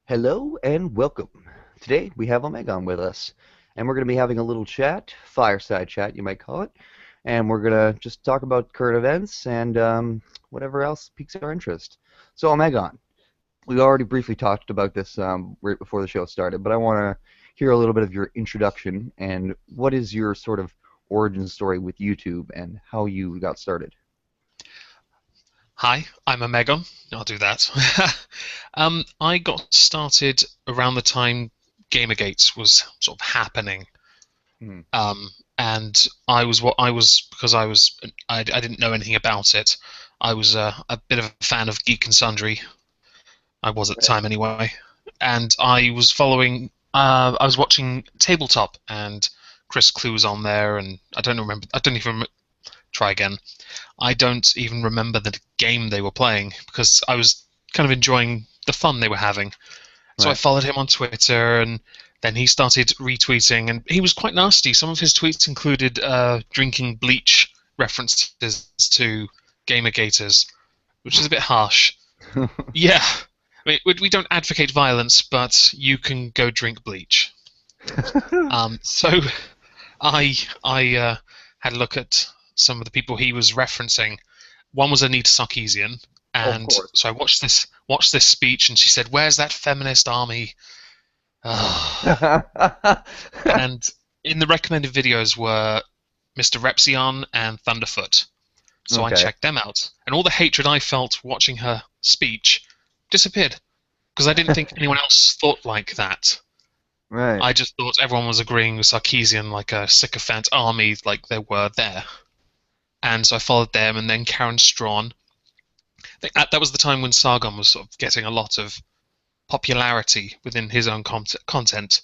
Hello and welcome. Today we have Omegon with us, and we're going to be having a little chat, fireside chat you might call it, and we're going to just talk about current events and whatever else piques our interest. So Omegon, we already briefly talked about this right before the show started, but I want to hear a little bit of your introduction and what is your sort of origin story with YouTube and how you got started. Hi, I'm Omegon. I'll do that. I got started around the time Gamergate was sort of happening, Hmm. um, and I was because I didn't know anything about it. I was a bit of a fan of Geek and Sundry. I was at the Right. time anyway, and I was following. I was watching Tabletop, and Chris Clue was on there, and I don't remember. I don't even try again. I don't even remember the game they were playing because I was kind of enjoying the fun they were having. So I Right. followed him on Twitter, and then he started retweeting, and he was quite nasty. Some of his tweets included drinking bleach references to Gamergators, which is a bit harsh. Yeah, I mean, we don't advocate violence, but you can go drink bleach. So I had a look at some of the people he was referencing. One was Anita Sarkeesian, Of and course. so I watched this speech, and she said, "Where's that feminist army?" And in the recommended videos were Mr. Repzion and Thunderfoot. So I Okay. checked them out, and all the hatred I felt watching her speech disappeared because I didn't think anyone else thought like that. Right. I just thought everyone was agreeing with Sarkeesian like a sycophant army like they were there. And so I followed them, and then Karen Strawn. I think that was the time when Sargon was sort of getting a lot of popularity within his own content.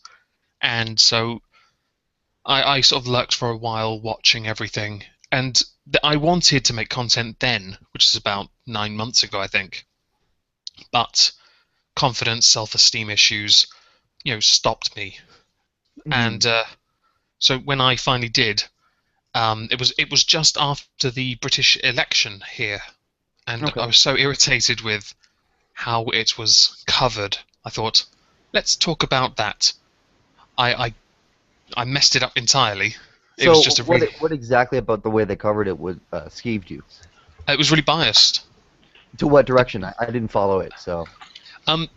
And so I sort of lurked for a while watching everything. And I wanted to make content then, which is about 9 months ago, I think. But confidence, self-esteem issues, stopped me. Hmm. And so when I finally did, it was just after the British election here, and I Okay. was so irritated with how it was covered. I thought, let's talk about that. I I, I messed it up entirely. It was So just a what really what exactly about the way they covered it would skeeved you? it was really biased. To what Like, direction? I didn't follow it, so um,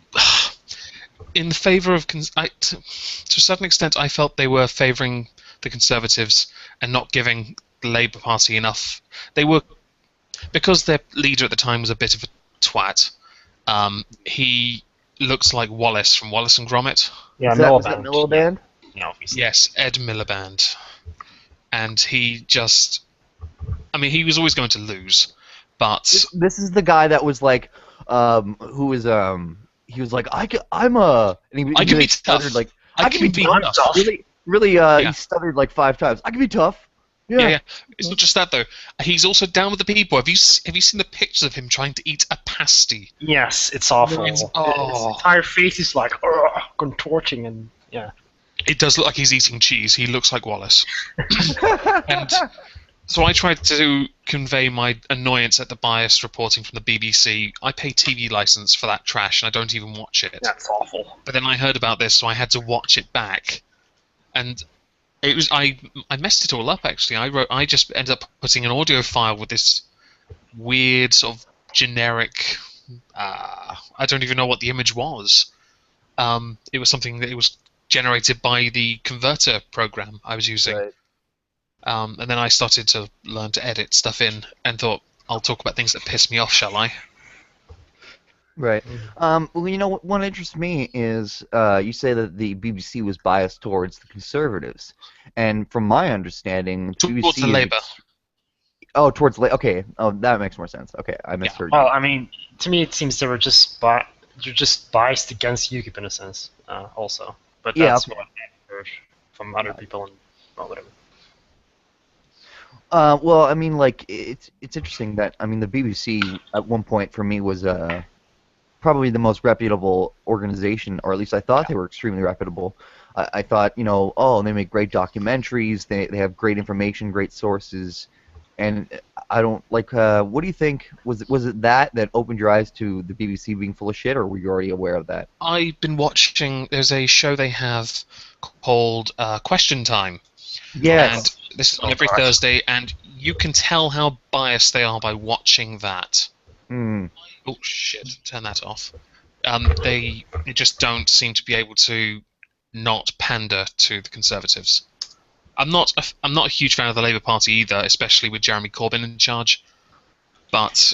in favor of to a certain extent, I felt they were favouring the Conservatives and not giving the Labour Party enough. They were because their leader at the time was a bit of a twat. He looks like Wallace from Wallace and Gromit. Yeah, was that Miliband. Yeah, Miliband? yeah, obviously. Yes, Ed Miliband. And he just, I mean, he was always going to lose, but This is the guy that was like, who was he was like I'm a and I he can be like stuttered tough. like I I can be can be tough. I'm tough. tough. Really he Yeah, stuttered like 5 times. I can be tough. yeah, Yeah. yeah. It's not just that though. He's also down with the people. Have you seen the pictures of him trying to eat a pasty? Yes, it's It's awful. His oh, entire face is like contorting, and yeah. it does look like he's eating cheese. He looks like Wallace. And so I tried to convey my annoyance at the biased reporting from the BBC. I pay TV license for that trash, and I don't even watch it. That's awful. But then I heard about this, so I had to watch it back, and it was I messed it all up actually. I just ended up putting an audio file with this weird sort of generic. I don't even know what the image was. It was something that it was generated by the converter program I was using. Right. And then I started to learn to edit stuff in and thought, I'll talk about things that piss me off, shall I? Right. Well, what interests me is you say that the BBC was biased towards the conservatives, and from my understanding, Towards the BBC is Labour. towards okay. Oh, that makes more sense. Okay, I Yeah. misheard Well, you. I mean, to me, it seems they're just biased against UKIP in a sense, also. But Yeah. that's Okay. what I've heard from other people, and well, whatever. Well, I mean, like it's interesting that I mean the BBC at one point for me was probably the most reputable organization, or at least I thought they were extremely reputable. I thought, oh, they make great documentaries, they have great information, great sources, And I don't like. What do you think? Was it that opened your eyes to the BBC being full of shit, or were you already aware of that? I've been watching. There's a show they have called Question Time, and Yes. this is on Oh every God. Thursday, and you can tell how biased they are by watching that. Hmm. Oh shit! Turn that off. They just don't seem to be able to not pander to the Conservatives. I'm not a huge fan of the Labour Party either, especially with Jeremy Corbyn in charge. But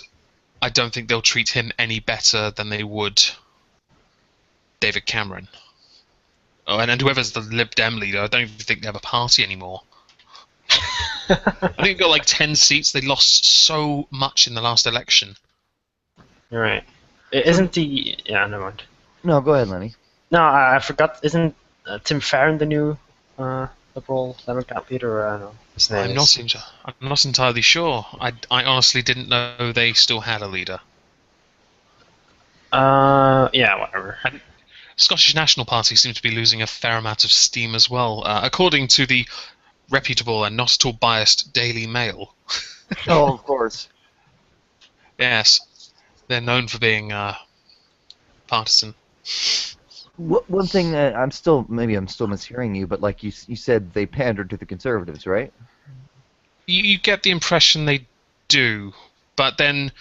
I don't think they'll treat him any better than they would David Cameron. Oh, and whoever's the Lib Dem leader, I don't even think they have a party anymore. I think they've got like 10 seats. They lost so much in the last election. You're right. So Isn't the yeah? Never mind. no, go ahead, Lenny. No, I forgot. Isn't Tim Farron the new Liberal Democrat leader? I don't know. His name is. I'm not entirely sure. I honestly didn't know they still had a leader. Yeah, whatever. Scottish National Party seems to be losing a fair amount of steam as well, according to the reputable and not at all biased Daily Mail. Oh, of course. Yes, they're known for being partisan. One thing that maybe I'm still mishearing you, but like you said they pandered to the Conservatives, right? You get the impression they do, but then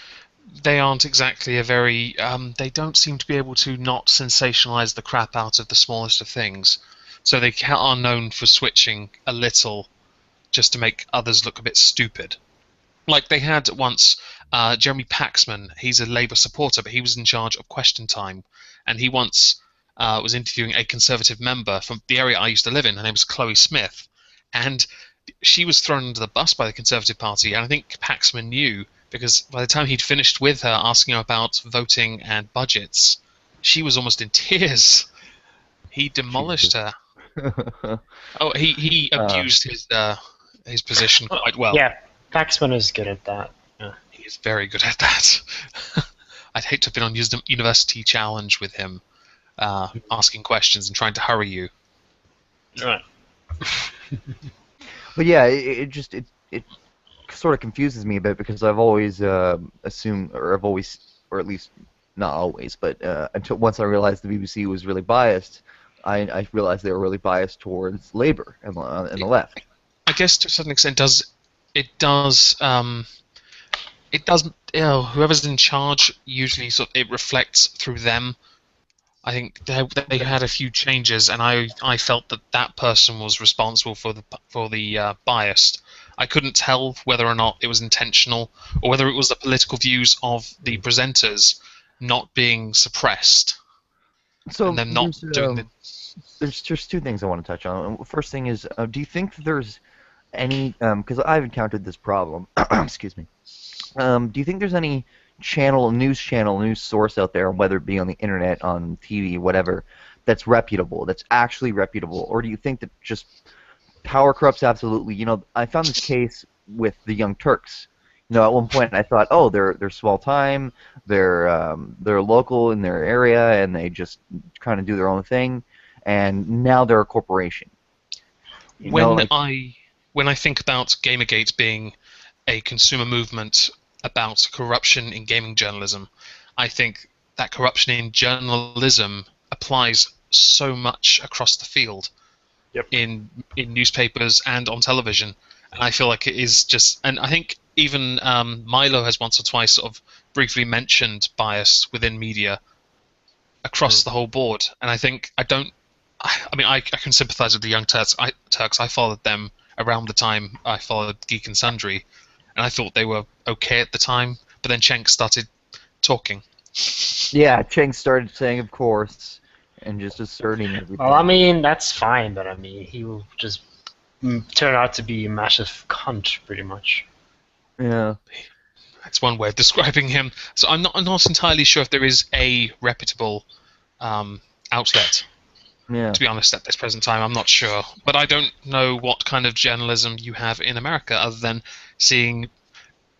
they aren't exactly a very. They don't seem to be able to not sensationalize the crap out of the smallest of things. So they are known for switching a little just to make others look a bit stupid. Like they had once Jeremy Paxman. He's a Labour supporter, but he was in charge of Question Time, and he once was interviewing a Conservative member from the area I used to live in. Her name was Chloe Smith, and she was thrown under the bus by the Conservative Party, and I think Paxman knew because by the time he'd finished with her asking her about voting and budgets, she was almost in tears. He demolished Jesus. her. Oh, he Um, abused his position quite well. Yeah, Paxman is good at that. Yeah. He is very good at that. I'd hate to have been on University Challenge with him, asking questions and trying to hurry you. Right. but yeah, it sort of confuses me a bit because I've always assumed, or I've always, or at least not always, but until once I realized the BBC was really biased, I realized they were really biased towards Labour and the left. I guess to a certain extent, it does. Whoever's in charge usually it reflects through them. I think they had a few changes, and I felt that that person was responsible for the bias. I couldn't tell whether or not it was intentional or whether it was the political views of the presenters not being suppressed and So them not doing the. there's just two things I want to touch on. First thing is, do you think that there's any, because I've encountered this problem, excuse me. Do you think there's any news source out there, whether it be on the internet, on TV, whatever, that's reputable, that's actually reputable, or do you think that just power corrupts absolutely? I found this case with the Young Turks. At one point I thought, oh, they're small time, they're local in their area, and they just kind of do their own thing, and now they're a corporation. When Like, I think about Gamergate being a consumer movement about corruption in gaming journalism, I think that corruption in journalism applies so much across the field. Yep. in newspapers and on television, and I feel like it is just. And I think even Milo has once or twice sort of briefly mentioned bias within media across the whole board, and I think I don't. I mean, I can sympathise with the Young Turks. I followed them around the time I followed Geek and Sundry, and I thought they were okay at the time. But then Cenk started talking. yeah, Cheng started saying, of course, and just asserting everything. Well, I mean, that's fine, but I mean, he will just turn out to be a massive cunt, pretty much. Yeah. That's one way of describing him. So I'm not entirely sure if there is a reputable outlet. Yeah. To be honest, at this present time, I'm not sure. But I don't know what kind of journalism you have in America other than seeing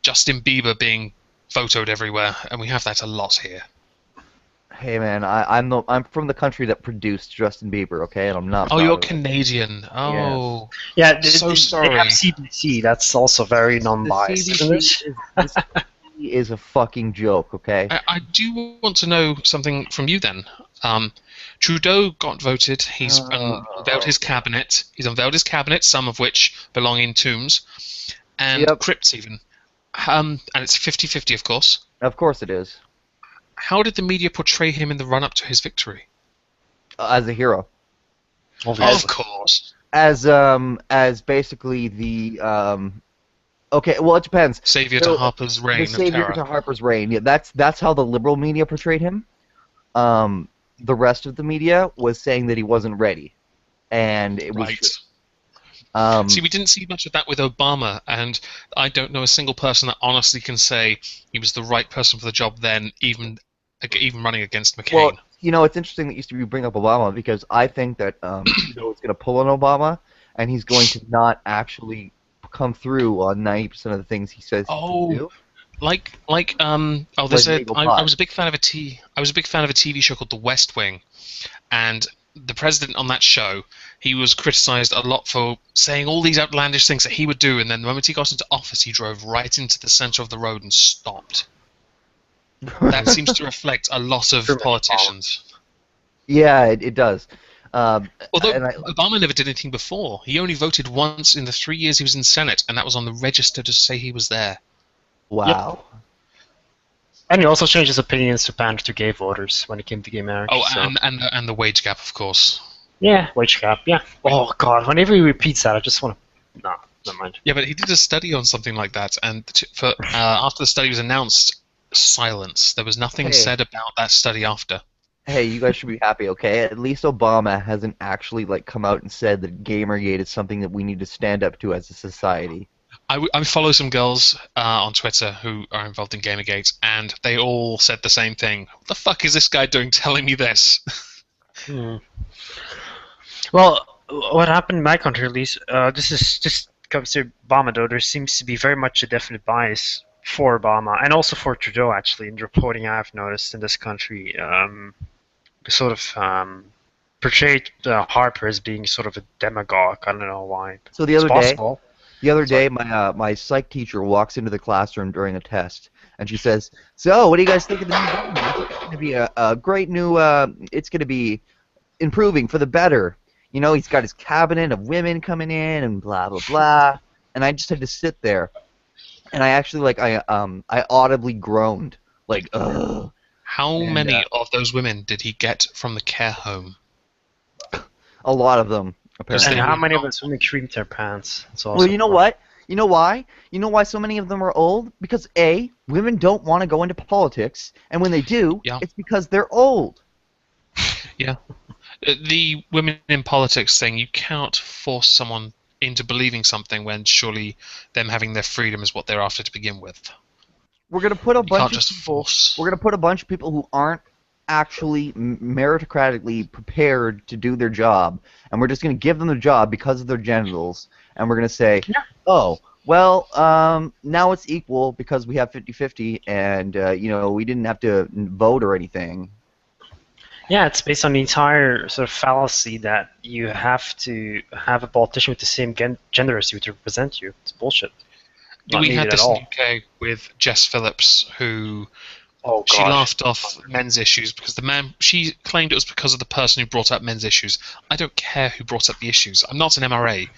Justin Bieber being photoed everywhere, and we have that a lot here. Hey man, I'm from the country that produced Justin Bieber, okay, and I'm not Oh, proud you're of it. Canadian. Yes. Oh, Yeah, so they have sorry. CBC. That's also very The non-biased, isn't CBC it? is the CBC is a fucking joke, okay? I do want to know something from you then. Um, Trudeau got voted. He's unveiled Oh, his cabinet. He's unveiled his cabinet, some of which belong in tombs and yep, crypts even. And it's 50-50, of course. of course it is. How did the media portray him in the run-up to his victory? As a hero, Of Obviously. as course. as basically the okay, well it depends. Savior to So Harper's the reign of savior terror. to Harper's reign, yeah, that's how the liberal media portrayed him. Um, the rest of the media was saying that he wasn't ready, and it was true. Right. See, Um, we didn't see much of that with Obama, and I don't know a single person that honestly can say he was the right person for the job then, even running against well, McCain. it's interesting that you bring up Obama because I think that Trudeau is going to pull on Obama, and he's going to not actually come through on 90% of the things he says he's going to Oh, do, there's like an eagle I pie. was a big fan of I was a big fan of a TV show called The West Wing, and the president on that show, he was criticized a lot for saying all these outlandish things that he would do, and then the moment he got into office, he drove right into the center of the road and stopped. That seems to reflect a lot of Pretty much Obama. politicians. Yeah, it does. Um, Although and I Obama never did anything before. He only voted once in the 3 years he was in Senate, and that was on the register to say he was there. Yep. wow. And he also changed his opinions to pander to gay voters when it came to gay marriage. Oh, So and the wage gap, of course. yeah, wage cap. Yeah. Oh God, whenever he repeats that, I just want to. No, never mind. Yeah, but he did a study on something like that, and after the study was announced, silence. There was nothing Hey, said about that study after. hey, you guys should be happy, okay? At least Obama hasn't actually like come out and said that Gamergate is something that we need to stand up to as a society. I follow some girls on Twitter who are involved in Gamergate, and they all said the same thing. What the fuck is this guy doing telling me this? Hmm. Well, what happened in my country, at least, this is just comes to Obama, though. There seems to be very much a definite bias for Obama and also for Trudeau, actually, in the reporting I've noticed in this country. Sort of portrayed Harper as being sort of a demagogue. I don't know why. But So it's possible. the other Sorry. day, my psych teacher walks into the classroom during a test, and she says, "So, what do you guys think of the new government? It's going to be a great new. It's going to be improving for the better. He's got his cabinet of women coming in and blah blah blah." And I just had to sit there, and I actually I audibly groaned like, ugh. How And many of those women did he get from the care home? a lot of them Because And they apparently. how were many of not. us women creamed their pants? It's Well, also you know what? You know why? You know why so many of them are old? Because A, women don't want to go into politics, and when they do, Yeah, it's because they're old. yeah. The women in politics thing, you cannot force someone into believing something when surely them having their freedom is what they're after to begin with. We're gonna put a You can't bunch of just people. force. We're gonna put a bunch of people who aren't actually meritocratically prepared to do their job, and we're just gonna give them the job because of their genitals, and we're gonna say, Yeah. "Oh, well, now it's equal because we have 50-50, and we didn't have to vote or anything." Yeah, it's based on the entire sort of fallacy that you have to have a politician with the same gender as you to represent you. It's bullshit. Not We had needed at this in the all. UK with Jess Phillips, who Oh she God. laughed off men's issues because the man she claimed it was because of the person who brought up men's issues. I don't care who brought up the issues. I'm not an MRA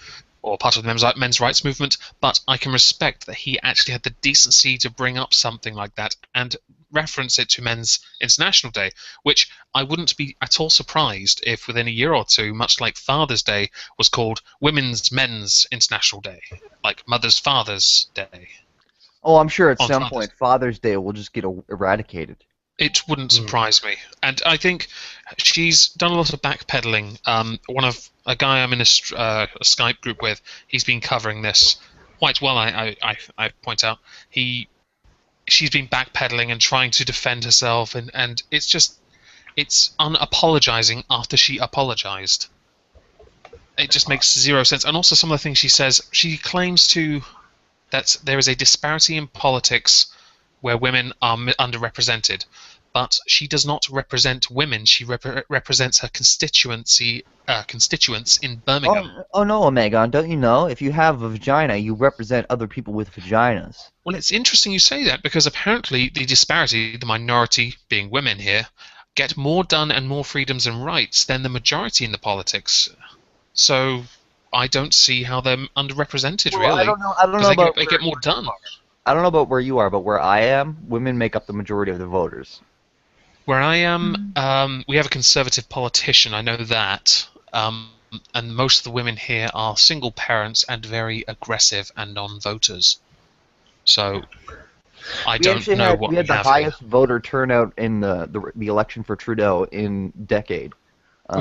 or part of the men's rights movement, but I can respect that he actually had the decency to bring up something like that and reference it to Men's International Day, which I wouldn't be at all surprised if within a year or two, much like Father's Day was called Men's International Day, like Mother's Father's Day Oh, I'm sure at on some Father's. point Father's Day will just get eradicated. It wouldn't Hmm. surprise me, and I think she's done a lot of backpedaling. A guy I'm in a Skype group with, he's been covering this quite well. I point out she's been backpedaling and trying to defend herself, and it's unapologizing after she apologized. It just makes zero sense. And also some of the things she says, she claims that there is a disparity in politics where women are underrepresented. but she does not represent women. She represents her constituents in Birmingham. Oh no, Omegon, don't you know? If you have a vagina, you represent other people with vaginas. Well, it's interesting you say that because apparently the disparity, the minority being women here, get more done and more freedoms and rights than the majority in the politics. So I don't see how they're underrepresented, Well, really. I don't know. I don't Because know about they get more done. I don't know about where you are, but where I am, women make up the majority of the voters. Where I am, we have a conservative politician, I know that. And most of the women here are single parents and very aggressive and non-voters. So I don't know what we had we the have here. highest voter turnout in the election for Trudeau in decade.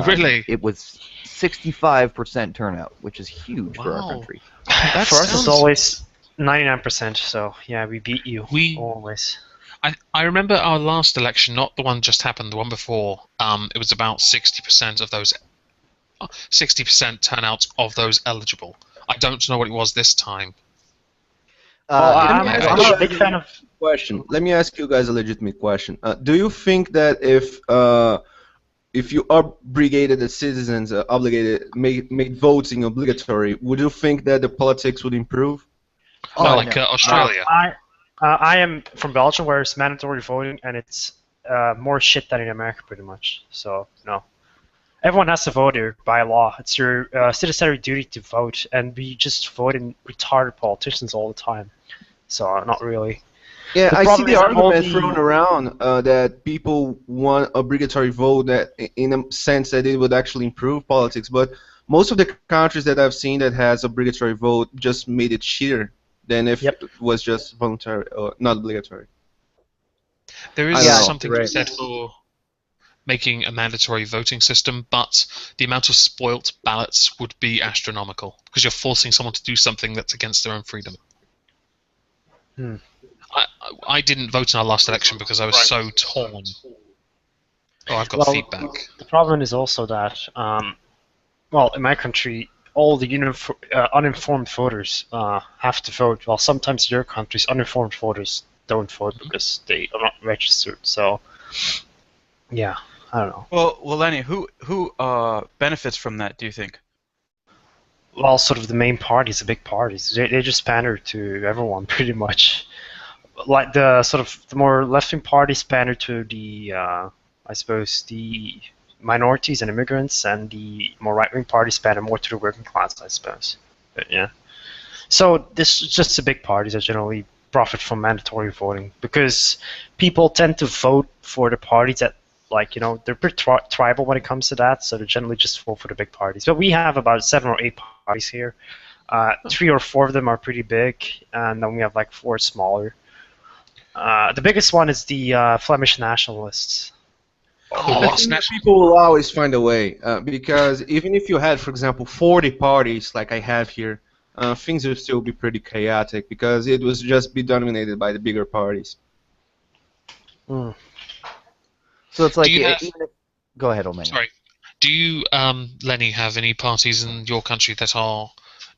Really? It was 65% turnout, which is huge for our Wow. country. That For us, it's sounds- always 99%. So yeah, we beat you We- always. I remember our last election, not the one just happened, the one before. It was about 60% of those, 60% turnout of those eligible. I don't know what it was this time. Well, Yeah, I'm I- a big fan of. Question. Let me ask you guys a legitimate question. Do you think that if you obligated the citizens, made voting obligatory, would you think that the politics would improve? No, like Australia. I am from Belgium, where it's mandatory voting, and it's more shit than in America, pretty much. So no, everyone has to vote here by law. It's your citizenry duty to vote, and we just vote in retarded politicians all the time. So not really. Yeah, The I see problem the is that all argument the- thrown around that people want obligatory vote that in a sense that it would actually improve politics, but most of the countries that I've seen that has obligatory vote just made it shittier than if Yep. it was just voluntary or not obligatory. There I is don't know. something to be Right. said for making a mandatory voting system, but the amount of spoilt ballots would be astronomical because you're forcing someone to do something that's against their own freedom. Hmm. I didn't vote in our last election because I was so torn. Oh, I've got Well, feedback. The problem is also that, well, in my country, all the uninformed voters have to vote, while sometimes in your countries, uninformed voters don't vote because they are not registered. So, yeah, I don't know. Well, Lenny, who benefits from that? Do you think? Well, sort of the main parties, the big parties, they just pander to everyone pretty much. Like the sort of the more left-wing parties pander to the, I suppose, the minorities and immigrants, and the more right-wing parties pander more to the working class, I suppose. But yeah. So this is just the big parties that generally profit from mandatory voting because people tend to vote for the parties that, like, you know, they're pretty tribal when it comes to that, so they generally just vote for the big parties. But we have about 7 or 8 parties here. 3 or 4 of them are pretty big, and then we have like 4 smaller. The biggest one is the Flemish Nationalists. Oh, I what's think that next? people will always find a way because even if you had, for example, 40 parties like I have here, things would still be pretty chaotic because it would just be dominated by the bigger parties. Mm. So it's like Do you have- even if, go ahead, Omegon. Sorry. Do you, Lenny, have any parties in your country that are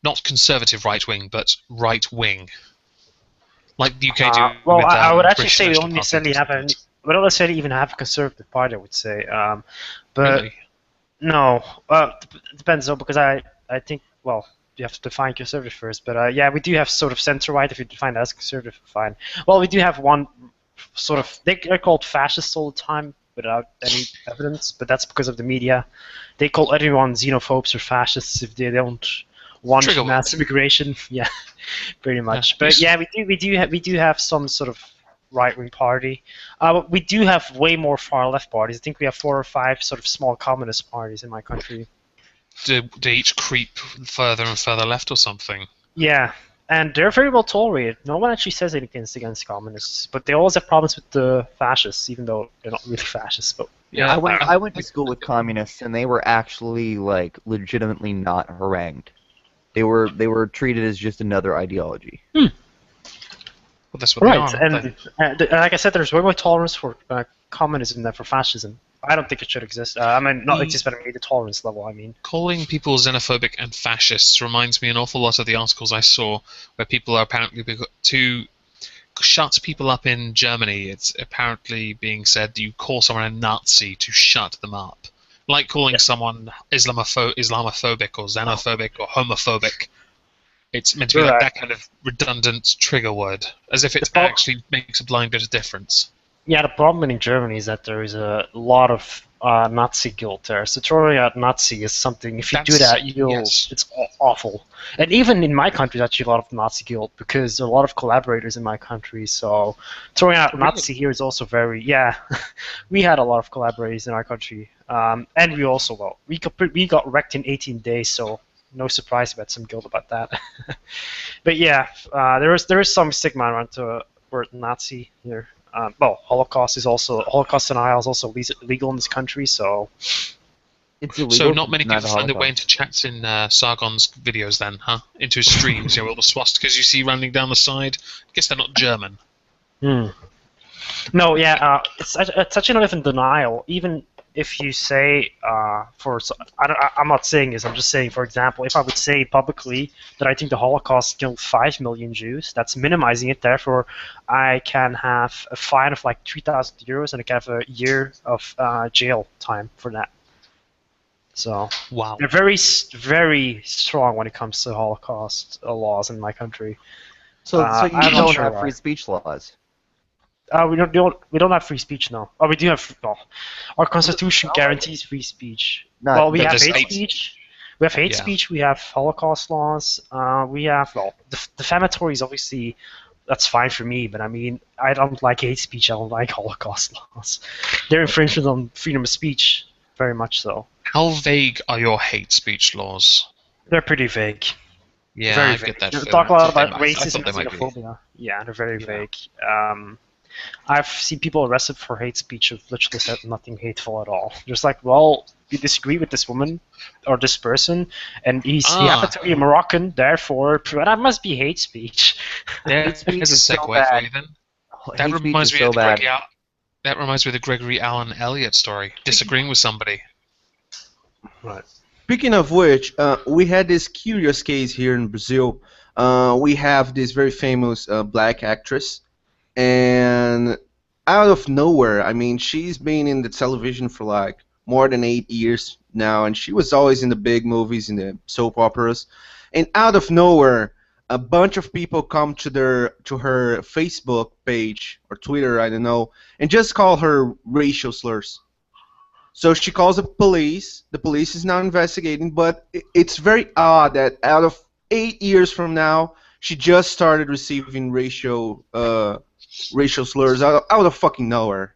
not conservative right-wing, but right-wing? Like the UK do Well, with I would actually British say we National don't Party necessarily and have stuff. any. We don't necessarily even have a conservative party, I would say. But Really? no, it depends though, because I think, well, you have to define conservative first. But yeah, we do have sort of center-right. If you define that as conservative, fine. Well, we do have one sort of, they're called fascists all the time without any evidence, but that's because of the media. They call everyone xenophobes or fascists if they don't want Trigger mass words. immigration. Yeah, pretty much. Yeah. But yeah, we do have some sort of right-wing party. But we do have way more far-left parties. I think we have 4 or 5 sort of small communist parties in my country. Do they each creep further and further left or something? Yeah, and they're very well tolerated. No one actually says anything against communists, but they always have problems with the fascists, even though they're not really fascists. But Yeah, I went to school with communists, and they were actually like legitimately not harangued. They were treated as just another ideology. Well, that's what right, they are. and like I said, there's way more tolerance for communism than for fascism. I don't think it should exist. I mean, not exist, but I mean the tolerance level. I mean. Calling people xenophobic and fascists reminds me an awful lot of the articles I saw where people are apparently too shut people up in Germany, it's apparently being said that you call someone a Nazi to shut them up. Like calling someone Islamophobic or xenophobic or homophobic. It's meant to be like Right. that kind of redundant trigger word, as if The it prob- actually makes a blind bit of difference. Yeah, the problem in Germany is that there is a lot of Nazi guilt there. So throwing out Nazi is something. If you do That's that, yes. it's awful. And even in my country, there's actually a lot of Nazi guilt because there are a lot of collaborators in my country. So throwing out Really? Nazi here is also very we had a lot of collaborators in our country, and we also we got wrecked in 18 days. So no surprise about some guilt about that. But yeah, there is some stigma around the word Nazi here. Well, Holocaust denial is also illegal in this country. So It's So illegal to not many deny people the find their way into Holocaust. chats in Sargon's videos then, huh? Into his streams, all the swastikas you see running down the side. I guess they're not German. hmm. No, yeah, it's such an in denial. Even if you say I'm not saying this. I'm just saying, for example, if I would say publicly that I think the Holocaust killed 5 million Jews, that's minimizing it. Therefore, I can have a fine of like 3,000 euros, and I can have a year of jail time for that. So Wow. they're very strong when it comes to Holocaust laws in my country. So you I'm not don't sure have why. free speech laws. We don't have free speech now. Oh, we do have. Well, our constitution guarantees free speech. Not Well, we But have there's hate hate. speech. We have hate Yeah. speech. We have Holocaust laws. We have defamatory is obviously that's fine for me, but I mean I don't like hate speech. I don't like Holocaust laws. They're infringements on freedom of speech, very much so. How vague are your hate speech laws? They're pretty vague. Yeah, Very I vague. get that They feeling. talk a lot about I racism thought they and might be. xenophobia. Yeah, they're very Yeah. vague. I've seen people arrested for hate speech who've literally said nothing hateful at all. Just like, well, you disagree with this woman or this person, and he happened to be a Moroccan, therefore that must be hate speech. There's a is so segue for bad. you then. That Hate speech reminds is me so of the bad. That reminds me of the Gregory Allen Elliott story. Disagreeing with somebody. Right. Speaking of which, we had this curious case here in Brazil. We have this very famous black actress, and out of nowhere, I mean, she's been in the television for like more than 8 years now, and she was always in the big movies, in the soap operas, and out of nowhere, a bunch of people come to her Facebook page or Twitter, I don't know, and just call her racial slurs. So she calls the police. The police is now investigating, but it's very odd that out of 8 years from now, she just started receiving racial slurs out of fucking nowhere.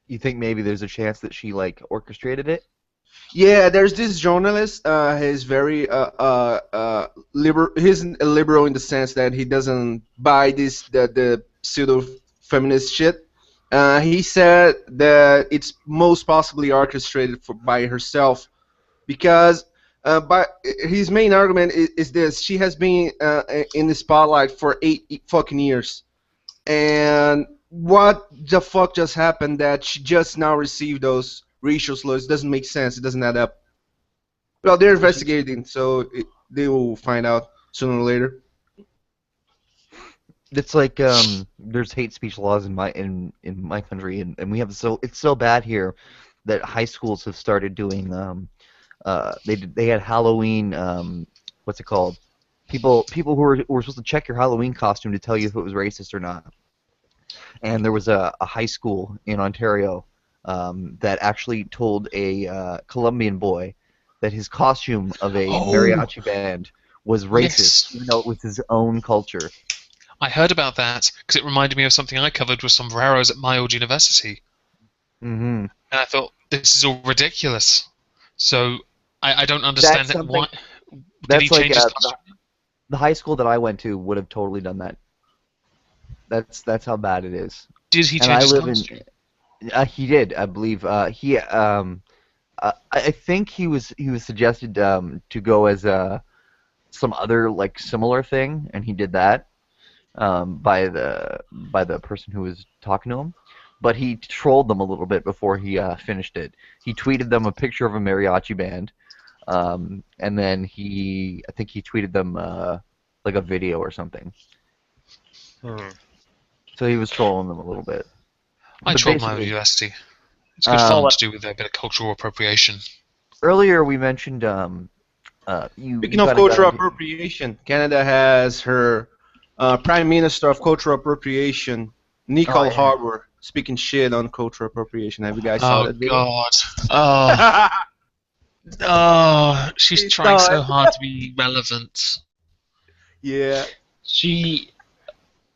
You think maybe there's a chance that she like orchestrated it? Yeah, there's this journalist. He's very liberal. He's a liberal in the sense that he doesn't buy the pseudo feminist shit. He said that it's most possibly orchestrated by herself because by his main argument is this: she has been in the spotlight for 8 fucking years, and what the fuck just happened that she just now received those racial slurs? Doesn't make sense. It doesn't add up. Well, they're investigating, so they will find out sooner or later. It's like there's hate speech laws in my country, and we have it's so bad here that high schools have started doing they had Halloween what's it called? People who were supposed to check your Halloween costume to tell you if it was racist or not. And there was a high school in Ontario that actually told a Colombian boy that his costume of a Oh, mariachi band was racist, yes. even though it was his own culture. I heard about that because it reminded me of something I covered with sombreros at my old university. Hmm. And I thought, this is all ridiculous. So I don't understand That's that. something. Why did he That's like change his costume? the high school that I went to would have totally done that. That's how bad it is. Did he And change I his live in. costume? He did, I believe. I think he was suggested to go as some other like similar thing, and he did that by the person who was talking to him. But he trolled them a little bit before he finished it. He tweeted them a picture of a mariachi band, and then I think he tweeted them like a video or something. Hmm. So he was trolling them a little bit. I But trolled my basically, university. It's good fun um, to do with a bit of cultural appropriation. earlier we mentioned you Speaking of kind of got cultural into. appropriation, Canada has her Prime Minister of Cultural Appropriation, Oh Nicole yeah. Harbour, speaking shit on cultural appropriation. Have you guys saw Oh that video? God. Oh, oh, she's He trying saw so it. hard to be relevant. Yeah. She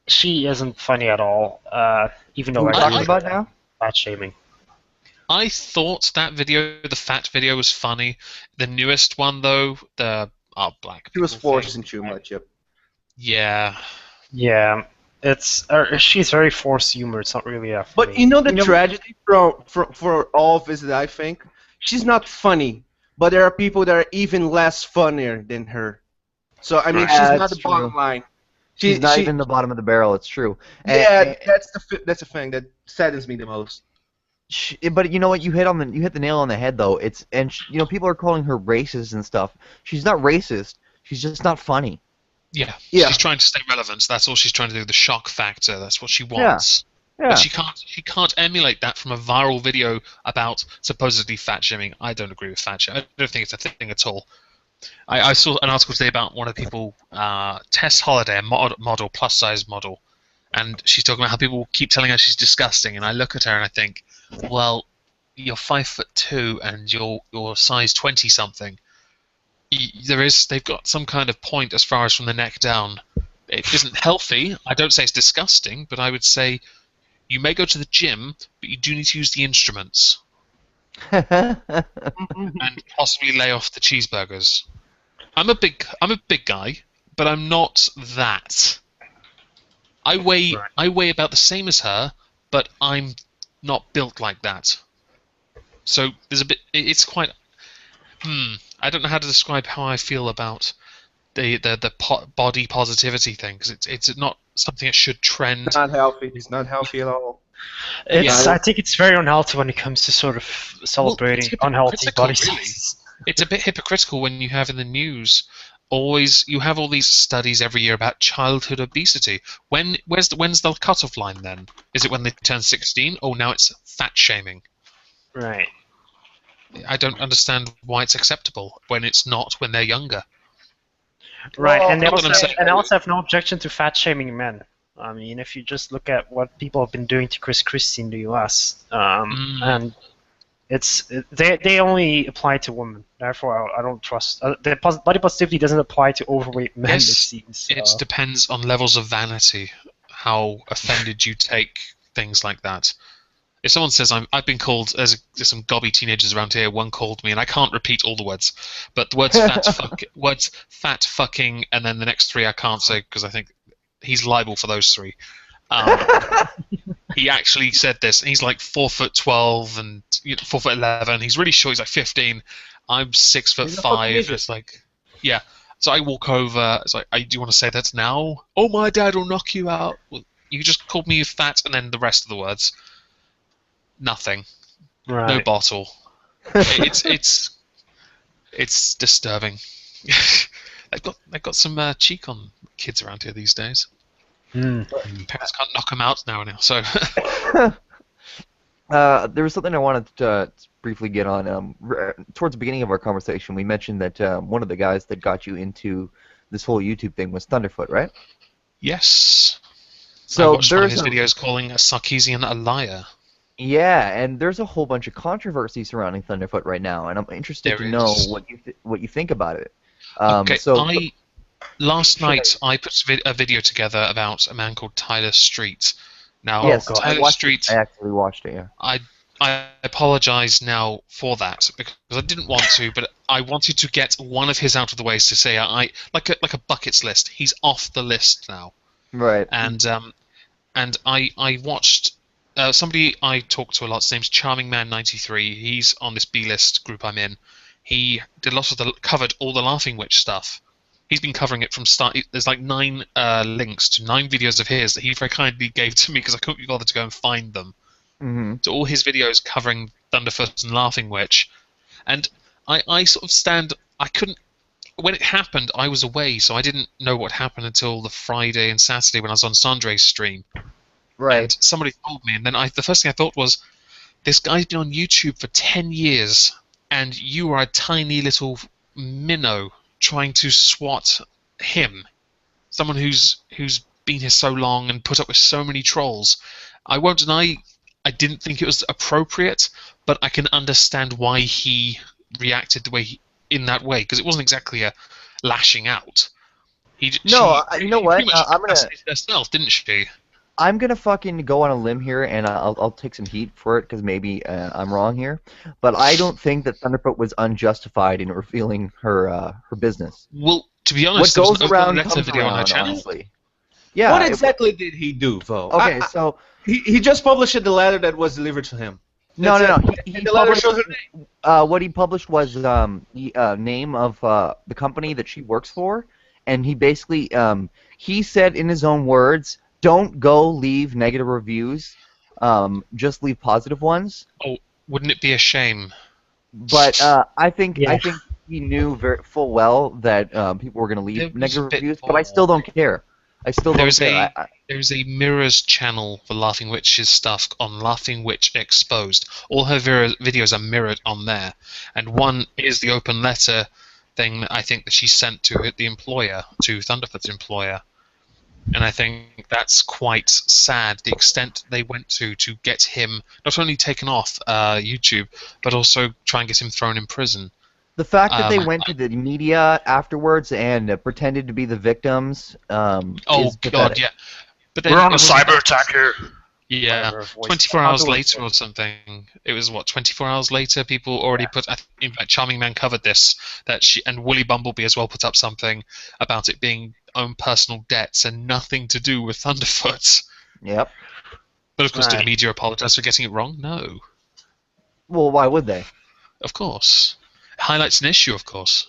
she isn't funny at all. Even Who though we I I, agree talking I with about her now? fat shaming. I thought that video, the fat video, was funny. The newest one, though, the black She was people thing. forcing too much. Yep. Yeah. Yeah, it's she's very forced humor. It's not really But funny. you know the tragedy for all of this that I think she's not funny, but there are people that are even less funnier than her. So I mean, Right. she's Yeah, not it's the bottom true. line. She's not She even the bottom of the barrel. It's true. yeah, that's the thing that saddens me the most. But you know what? You hit the nail on the head though. People are calling her racist and stuff. She's not racist. She's just not funny. Yeah. Yeah. She's trying to stay relevant. That's all she's trying to do. The shock factor. That's what she Yeah. wants. But Yeah. she can't emulate that from a viral video about supposedly fat shaming. I don't agree with fat shaming. I don't think it's a thing at all. I saw an article today about one of the people, Tess Holiday, a model, plus size model, and she's talking about how people keep telling her she's disgusting, and I look at her and I think, well, you're 5'2" and you're size 20 something. They've got some kind of point as far as from the neck down. It isn't healthy. I don't say it's disgusting, but I would say you may go to the gym, but you do need to use the instruments and possibly lay off the cheeseburgers. I'm a big guy, but I'm not that. Right. I weigh about the same as her, but I'm not built like that. So there's a bit. It's quite. I don't know how to describe how I feel about the body positivity thing, because it's not something that should trend. Not healthy. It's not healthy at all. It's Yeah. I think it's very unhealthy when it comes to sort of Well, celebrating it's unhealthy hypocritical, body really. sizes. It's a bit hypocritical when you have in the news always you have all these studies every year about childhood obesity. When's the cutoff line then? Is it when they turn 16? Oh, now it's fat shaming. Right. I don't understand why it's acceptable when it's not when they're younger. Right, Well, and they not that I'm also saying- and I also have no objection to fat shaming men. I mean, if you just look at what people have been doing to Chris Christie in the U.S., and they only apply to women. Therefore, I don't trust. Body positivity doesn't apply to overweight men. It Yes, seems. it depends on levels of vanity, how offended you take things like that. If someone says I've been called, there's some gobby teenagers around here. One called me, and I can't repeat all the words, but the words fat fucking, and then the next three I can't say because I think he's liable for those three. He actually said this. He's like 4'12" and 4'11". He's really short. He's like 15. I'm 6'5". He's a fucking midget. It's like, yeah. So I walk over. It's like, do you want to say that now? Oh, my dad will knock you out. Well, you just called me fat, and then the rest of the words. Nothing. Right. No bottle. It's disturbing. they've got some cheek on kids around here these days. Parents can't knock them out now. So There was something I wanted to briefly get on. Towards the beginning of our conversation, we mentioned that one of the guys that got you into this whole YouTube thing was Thunderfoot, right? yes, I So watched one of there's his videos calling a Sarkeesian a liar. yeah, and there's a whole bunch of controversy surrounding Thunderfoot right now, and I'm interested There to know is. what you think about it. Okay, So last Sure. night I put a video together about a man called Tyler Street. Now, yes, God. I Tyler watched Street, it. I actually watched it. Yeah. I apologize now for that because I didn't want to, but I wanted to get one of his out of the way to say like a buckets list. He's off the list now, Right. and I watched somebody I talk to a lot. His name's Charming Man 93. He's on this B list group I'm in. He did lots of covered all the Laughing Witch stuff. He's been covering it from start. There's like 9 links to 9 videos of his that he very kindly gave to me because I couldn't be bothered to go and find them. Mm-hmm. To all his videos covering Thunderfoot and Laughing Witch, and I sort of stand. I couldn't. when it happened, I was away, so I didn't know what happened until the Friday and Saturday when I was on Sandre's stream. Right. And somebody told me, and then the first thing I thought was, this guy's been on YouTube for 10 years, and you are a tiny little minnow trying to swat him. Someone who's been here so long and put up with so many trolls. I won't deny I didn't think it was appropriate, but I can understand why he reacted the way in that way, because it wasn't exactly a lashing out. No, you know She what? pretty much I'm gonna assassinated herself, didn't she? fucking go on a limb here, and I'll take some heat for it because maybe I'm wrong here, but I don't think that Thunderfoot was unjustified in revealing her business. Well, to be What honest, there was goes an open around letter comes video on her around, channel. honestly. Yeah. What exactly did he do, though? Okay, so He just published the letter that was delivered to him. no. That's it. He And the letter published. shows her name. What he published was the name of the company that she works for, and he basically he said in his own words, "Don't go leave negative reviews, just leave positive ones." Oh, wouldn't it be a shame? But I think Yeah. he knew very full well that people were going to There leave was negative a bit reviews, but I still don't care. I still don't There's care. there's a Mirrors channel for Laughing Witch's stuff on Laughing Witch Exposed. All her videos are mirrored on there, and one is the open letter thing that I think that she sent to the employer, to Thunderfoot's employer, and I think that's quite sad. The extent they went to get him not only taken off YouTube, but also try and get him thrown in prison. The fact that they Um, went to the media afterwards and pretended to be the victims Oh is God, pathetic. yeah. But then We're on it a wasn't- cyber attack here. Yeah, Whatever voice. 24 I'll hours do it. later or something. It was what, 24 hours later? People already put. In fact, Charming Man covered this. That she and Woolly Bumblebee as well put up something about it being own personal debts and nothing to do with Thunderfoot. Yep. But of course, did the Right. media apologize for getting it wrong? No, Well, why would they? of course. It highlights an issue, of course.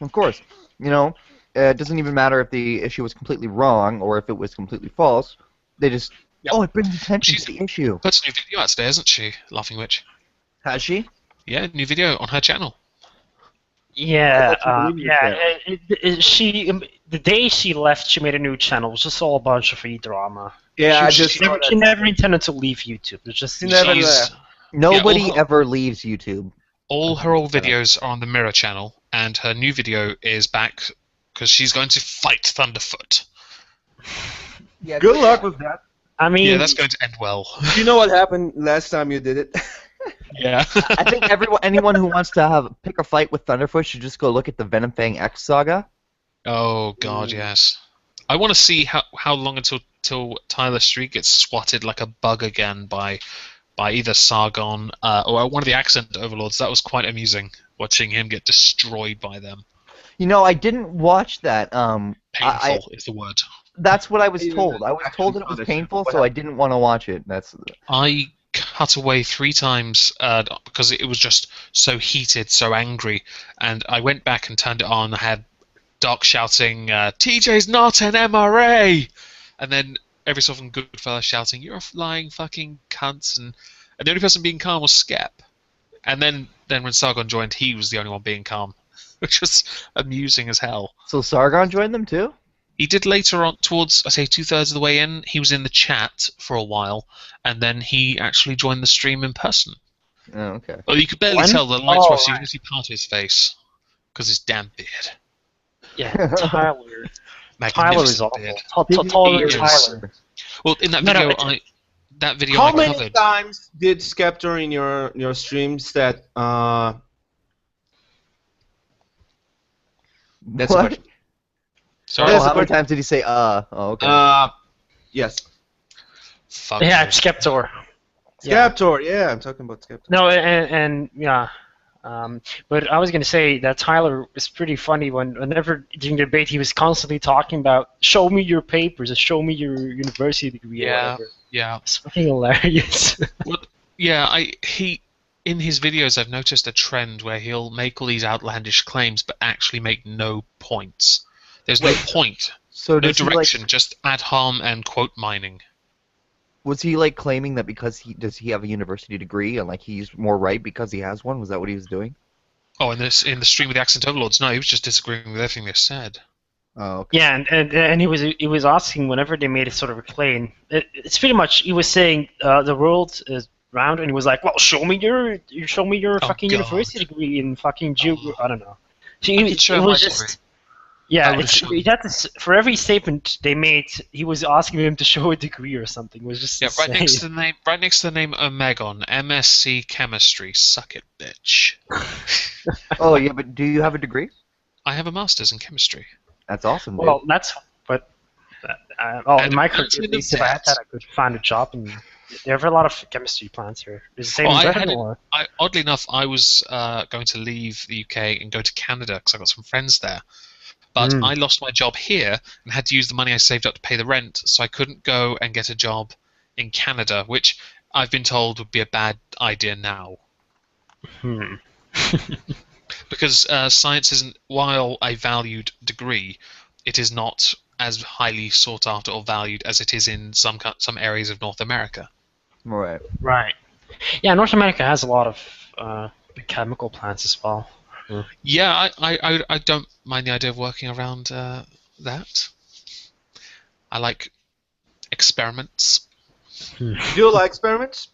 Of course. You know, it doesn't even matter if the issue was completely wrong or if it was completely false. They just, Yep. oh, it brings attention She's- to the issue. Put a new video out today, hasn't she, Laughing Witch? Has she? Yeah, new video on her channel. Yeah, I thought you believed the day she left, she made a new channel. It was just all a bunch of e-drama. Yeah, She never intended to leave YouTube. It's just She never She's- left. Nobody all- ever leaves YouTube. All her old videos are on the Mirror channel, and her new video is back because she's going to fight Thunderfoot. Yeah, Good luck with that. I mean, Yeah, that's going to end well. Do you know what happened last time you did it? Yeah. I think anyone who wants to pick a fight with Thunderfoot should just go look at the Venom Fang X saga. Oh God, yes. I want to see how long until Tyler Street gets swatted like a bug again by either Sargon or one of the accent overlords. That was quite amusing watching him get destroyed by them. You know, I didn't watch that. Painful is the word. That's what I was Yeah, told. I was told that it was actually, painful, what so I didn't want to watch it. I cut away 3 times because it was just so heated, so angry, and I went back and turned it on. I had Doc shouting, "TJ's not an MRA," and then every so often Goodfella shouting, "You're a lying fucking cunt," and the only person being calm was Skep. And then when Sargon joined, he was the only one being calm, which was amusing as hell. So Sargon joined them too? He did later on, towards, I say, 2/3 of the way in, he was in the chat for a while, and then he actually joined the stream in person. Oh, okay. Well, you could barely When? tell the lights were off, so you right. could see part of his face, because his damn beard. yeah, Tyler. Tyler Magnificent is awful. beard. Taller He is. Tyler. Well, in that No, no, video, it's- that video How I many covered, times did Skeptor in your streams that that's the What? question. sorry, Oh, That's how the many question. times did he say, Oh, okay. Yes. fuck Yeah, you. Skeptor. Yeah. Skeptor, yeah, I'm talking about Skeptor. No, and yeah. But I was going to say that Tyler was pretty funny whenever during the debate he was constantly talking about show me your papers or show me your university degree or Yeah. whatever. Yeah. It's fucking hilarious. Yeah, in his videos I've noticed a trend where he'll make all these outlandish claims but actually make no points. There's no point, So no does he, direction, just ad harm and quote mining. was he like claiming that because he have a university degree and like he's more right because he has one? Was that what he was doing? Oh, in the stream with the accent overlords, no, he was just disagreeing with everything they said. Oh, okay. Yeah, and he was asking whenever they made a sort of a claim. It's pretty much he was saying the world is round, and he was like, "Well, show me your Oh fucking God. university degree in fucking Oh, I don't know." I could show It my was degree. just yeah. I would have shown. It had this, for every statement they made, he was asking him to show a degree or something. It was just Yeah, right insane. next to the name, right next to the name Omegon, MSc Chemistry. Suck it, bitch. Oh, yeah, but do you have a degree? I have a master's in chemistry. That's awesome, dude. Well, that's but well, And in my a country, at mountain of least, if I had debt. that, I could find a job. And there are a lot of chemistry plants here. Is the same Well, in I Britain, had it. or? Oddly enough, I was going to leave the UK and go to Canada because I got some friends there. But Mm. I lost my job here and had to use the money I saved up to pay the rent, so I couldn't go and get a job in Canada, which I've been told would be a bad idea now. Hmm. Because science isn't, while a valued degree, it is not as highly sought after or valued as it is in some areas of North America. Right. Right. Yeah, North America has a lot of chemical plants as well. Yeah, I don't mind the idea of working around that. I like experiments. Do you like experiments?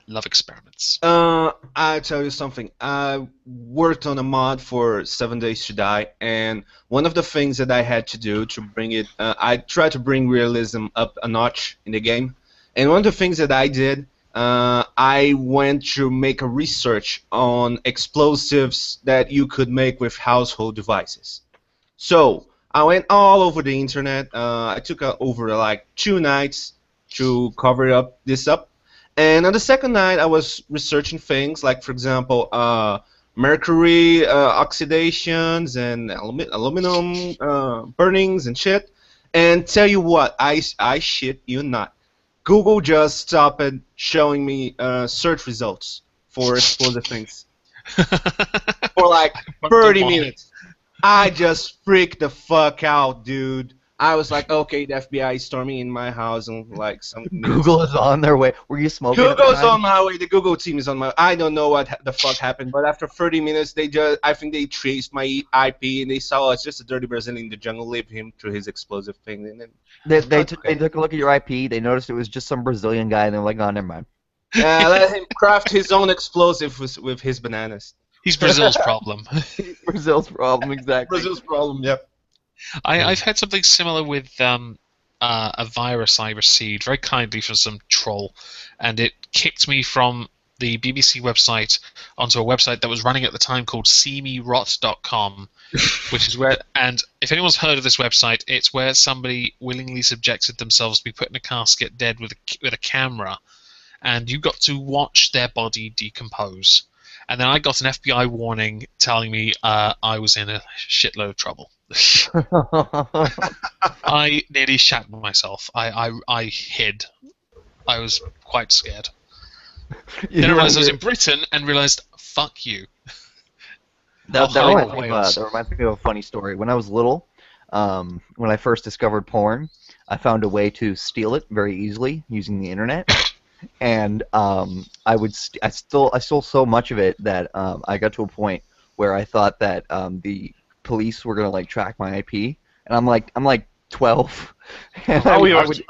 Love experiments. I tell you something. I worked on a mod for 7 Days to Die, and one of the things that I had to do to bring it, I tried to bring realism up a notch in the game, and one of the things that I did, I went to make a research on explosives that you could make with household devices. So I went all over the internet. I took over like 2 nights to cover this up. And on the second night, I was researching things like, for example, mercury oxidations and aluminum burnings and shit. And tell you what, I shit you not. Google just stopped showing me search results for explosive things for like 30 minutes. I just freaked the fuck out, dude. I was like, okay, the FBI is storming in my house and like some Google is on their way. Were you smoking at the Google's time? on my way. The Google team is on my. I don't know what the fuck happened, but after 30 minutes, I think they traced my IP and they saw it's just a dirty Brazilian in the jungle, leave him to his explosive thing, and then They Okay. took a look at your IP. They noticed it was just some Brazilian guy, and they're like, "Oh, never mind." let him craft his own explosive with his bananas. He's Brazil's problem. Brazil's problem, exactly. Brazil's problem. Yep. I've had something similar with a virus I received very kindly from some troll, and it kicked me from the BBC website onto a website that was running at the time called seemerot.com, which is where, and if anyone's heard of this website, it's where somebody willingly subjected themselves to be put in a casket dead with a camera, and you got to watch their body decompose. And then I got an FBI warning telling me I was in a shitload of trouble. I nearly shat myself. I hid. I was quite scared. You Then I know, realized I was in Britain and realized, fuck you. that Oh, reminds me of, Wales. that reminds me of a funny story. When I was little, when I first discovered porn, I found a way to steal it very easily using the internet. And I stole so much of it that I got to a point where I thought that the police were gonna like track my IP, and I'm like 12, and Oh, we I were. would,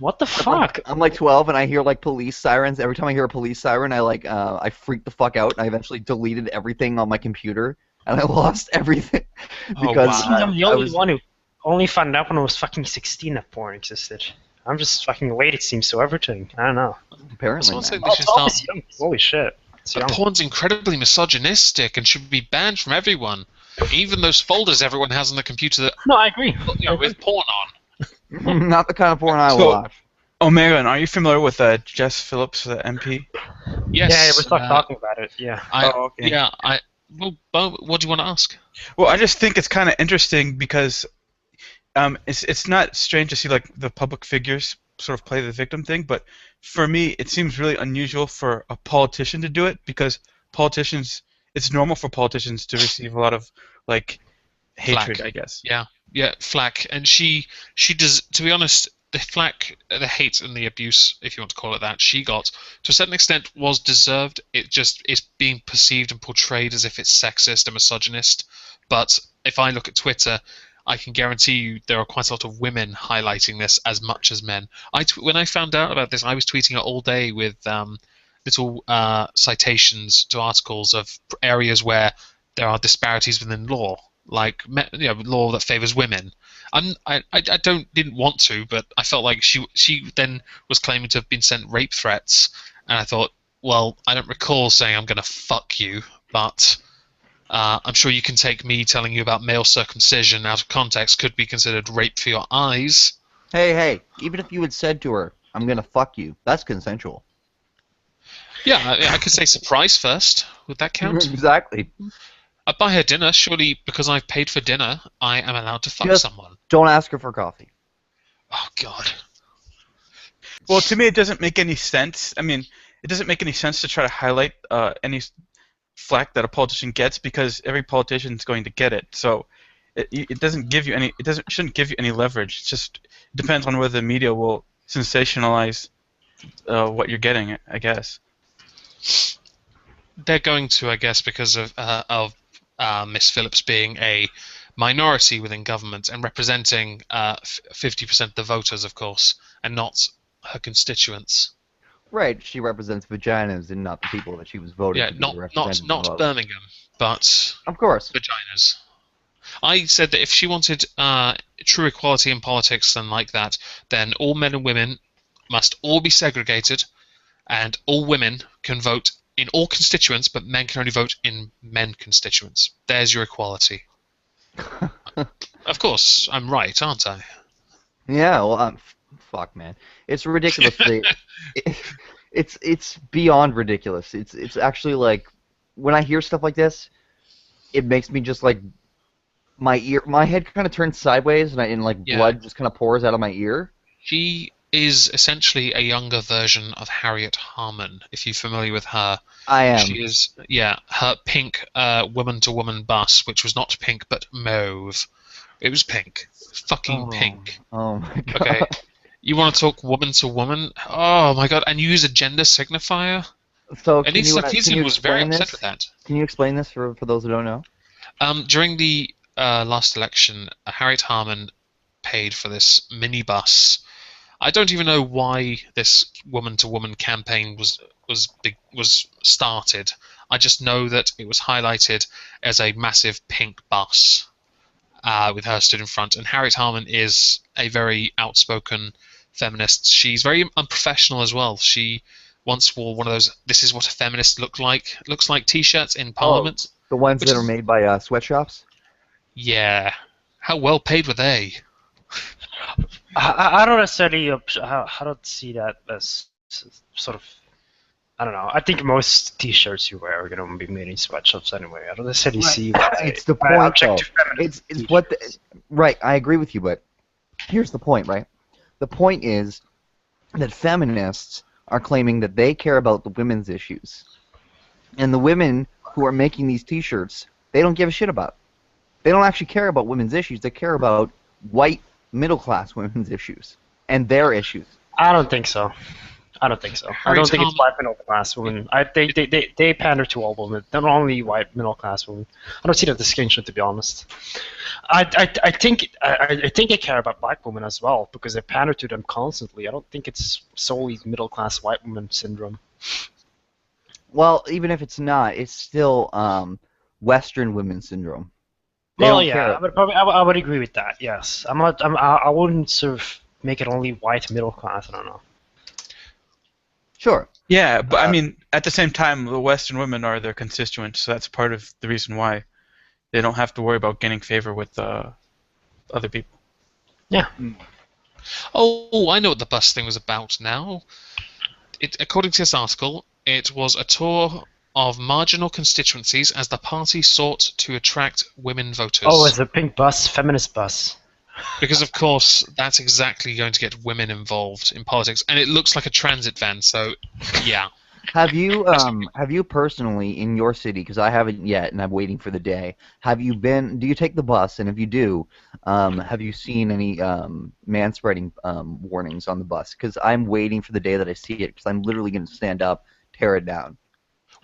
What the fuck? I'm like 12, and I hear like police sirens. Every time I hear a police siren, I freak the fuck out, and I eventually deleted everything on my computer, and I lost everything Oh, because wow. Seems I'm the I only was one who only found out when I was fucking 16 that porn existed. I'm just fucking late, it seems, to everything. I don't know. apparently. Someone said Man. they should 12 start. is young. Holy shit. It's young. Porn's incredibly misogynistic and should be banned from everyone. Even those folders everyone has on the computer that, No, I agree. with porn on. Not the kind of porn I So- watch. Omegon, are you familiar with Jess Phillips, MP? Yes. Yeah, we're still talking about it. Yeah. Okay. Yeah. Well, Bo, what do you want to ask? Well, I just think it's kind of interesting because it's not strange to see like the public figures sort of play the victim thing, but for me, it seems really unusual for a politician to do it because it's normal for politicians to receive a lot of like hatred, Flack. I guess. Yeah, flack, and she does. To be honest, the flack, the hate, and the abuse, if you want to call it that, she got to a certain extent was deserved. It just is being perceived and portrayed as if it's sexist and misogynist. But if I look at Twitter, I can guarantee you there are quite a lot of women highlighting this as much as men. When I found out about this, I was tweeting it all day with little citations to articles of areas where there are disparities within law, like law that favors women. I didn't want to, but I felt like she then was claiming to have been sent rape threats, and I thought, well, I don't recall saying I'm going to fuck you, but I'm sure you can take me telling you about male circumcision out of context could be considered rape for your eyes. Hey, even if you had said to her, "I'm gonna fuck you," that's consensual. Yeah, I could say surprise first. Would that count? Exactly. I buy her dinner. Surely, because I've paid for dinner, I am allowed to fuck Just someone. don't ask her for coffee. Oh God. Well, to me, it doesn't make any sense. I mean, it doesn't make any sense to try to highlight any flack that a politician gets because every politician is going to get it. So it doesn't give you any. Shouldn't give you any leverage. It just depends on whether the media will sensationalize what you're getting, I guess. They're going to, I guess, because of Miss Phillips being a minority within government and representing 50% of the voters, of course, and not her constituents. Right, she represents vaginas and not the people that she was voted Yeah, to be not the representative of. Birmingham, but Of course. vaginas. I said that if she wanted true equality in politics and like that, then all men and women must all be segregated, and all women can vote in all constituents, but men can only vote in men constituents. There's your equality. Of course, I'm right, aren't I? Yeah, well, fuck, man, it's ridiculous. It's beyond ridiculous. It's actually like when I hear stuff like this, it makes me just like my head kind of turns sideways, and like Yeah. blood just kind of pours out of my ear. She is essentially a younger version of Harriet Harman, if you're familiar with her. I am. She is, yeah, her pink woman-to-woman bus, which was not pink but mauve. It was pink. Fucking pink. Oh my god. Okay. You want to talk woman-to-woman? Oh my god, and you use a gender signifier? So At can least you, Sarkeesian was very explain upset this? with that. Can you explain this for those who don't know? During the last election, Harriet Harman paid for this minibus. I don't even know why this woman-to-woman campaign was started. I just know that it was highlighted as a massive pink bus with her stood in front. And Harriet Harman is a very outspoken feminist. She's very unprofessional as well. She once wore one of those "This is what a feminist looks like" T-shirts in Parliament. The ones Which that are is- made by sweatshops? Yeah. How well paid were they? I don't necessarily I don't see that as sort of. I don't know. I think most T-shirts you wear are gonna be made in sweatshops anyway. I don't necessarily see. It's the point, though. It's what right. I agree with you, but here's the point, right? The point is that feminists are claiming that they care about the women's issues, and the women who are making these T-shirts, they don't give a shit about. They don't actually care about women's issues. They care about white middle-class women's issues and their issues. I don't think so. I don't think so. I don't think it's white middle class women. They pander to all women, not only white middle class women. I don't see that distinction, to be honest. I think they care about black women as well because they pander to them constantly. I don't think it's solely middle class white woman syndrome. Well, even if it's not, it's still Western women syndrome. They Well, don't yeah, care. I would agree with that. Yes, I wouldn't sort of make it only white middle class. I don't know. Sure. Yeah, but I mean, at the same time, the Western women are their constituents, so that's part of the reason why they don't have to worry about gaining favor with other people. Yeah. Oh, I know what the bus thing was about now. According to this article, it was a tour of marginal constituencies as the party sought to attract women voters. Oh, it's a pink bus, feminist bus. Because, of course, that's exactly going to get women involved in politics. And it looks like a transit van, so, yeah. Have you personally in your city, because I haven't yet and I'm waiting for the day, do you take the bus, and if you do, have you seen any manspreading warnings on the bus? Because I'm waiting for the day that I see it, because I'm literally going to stand up, tear it down.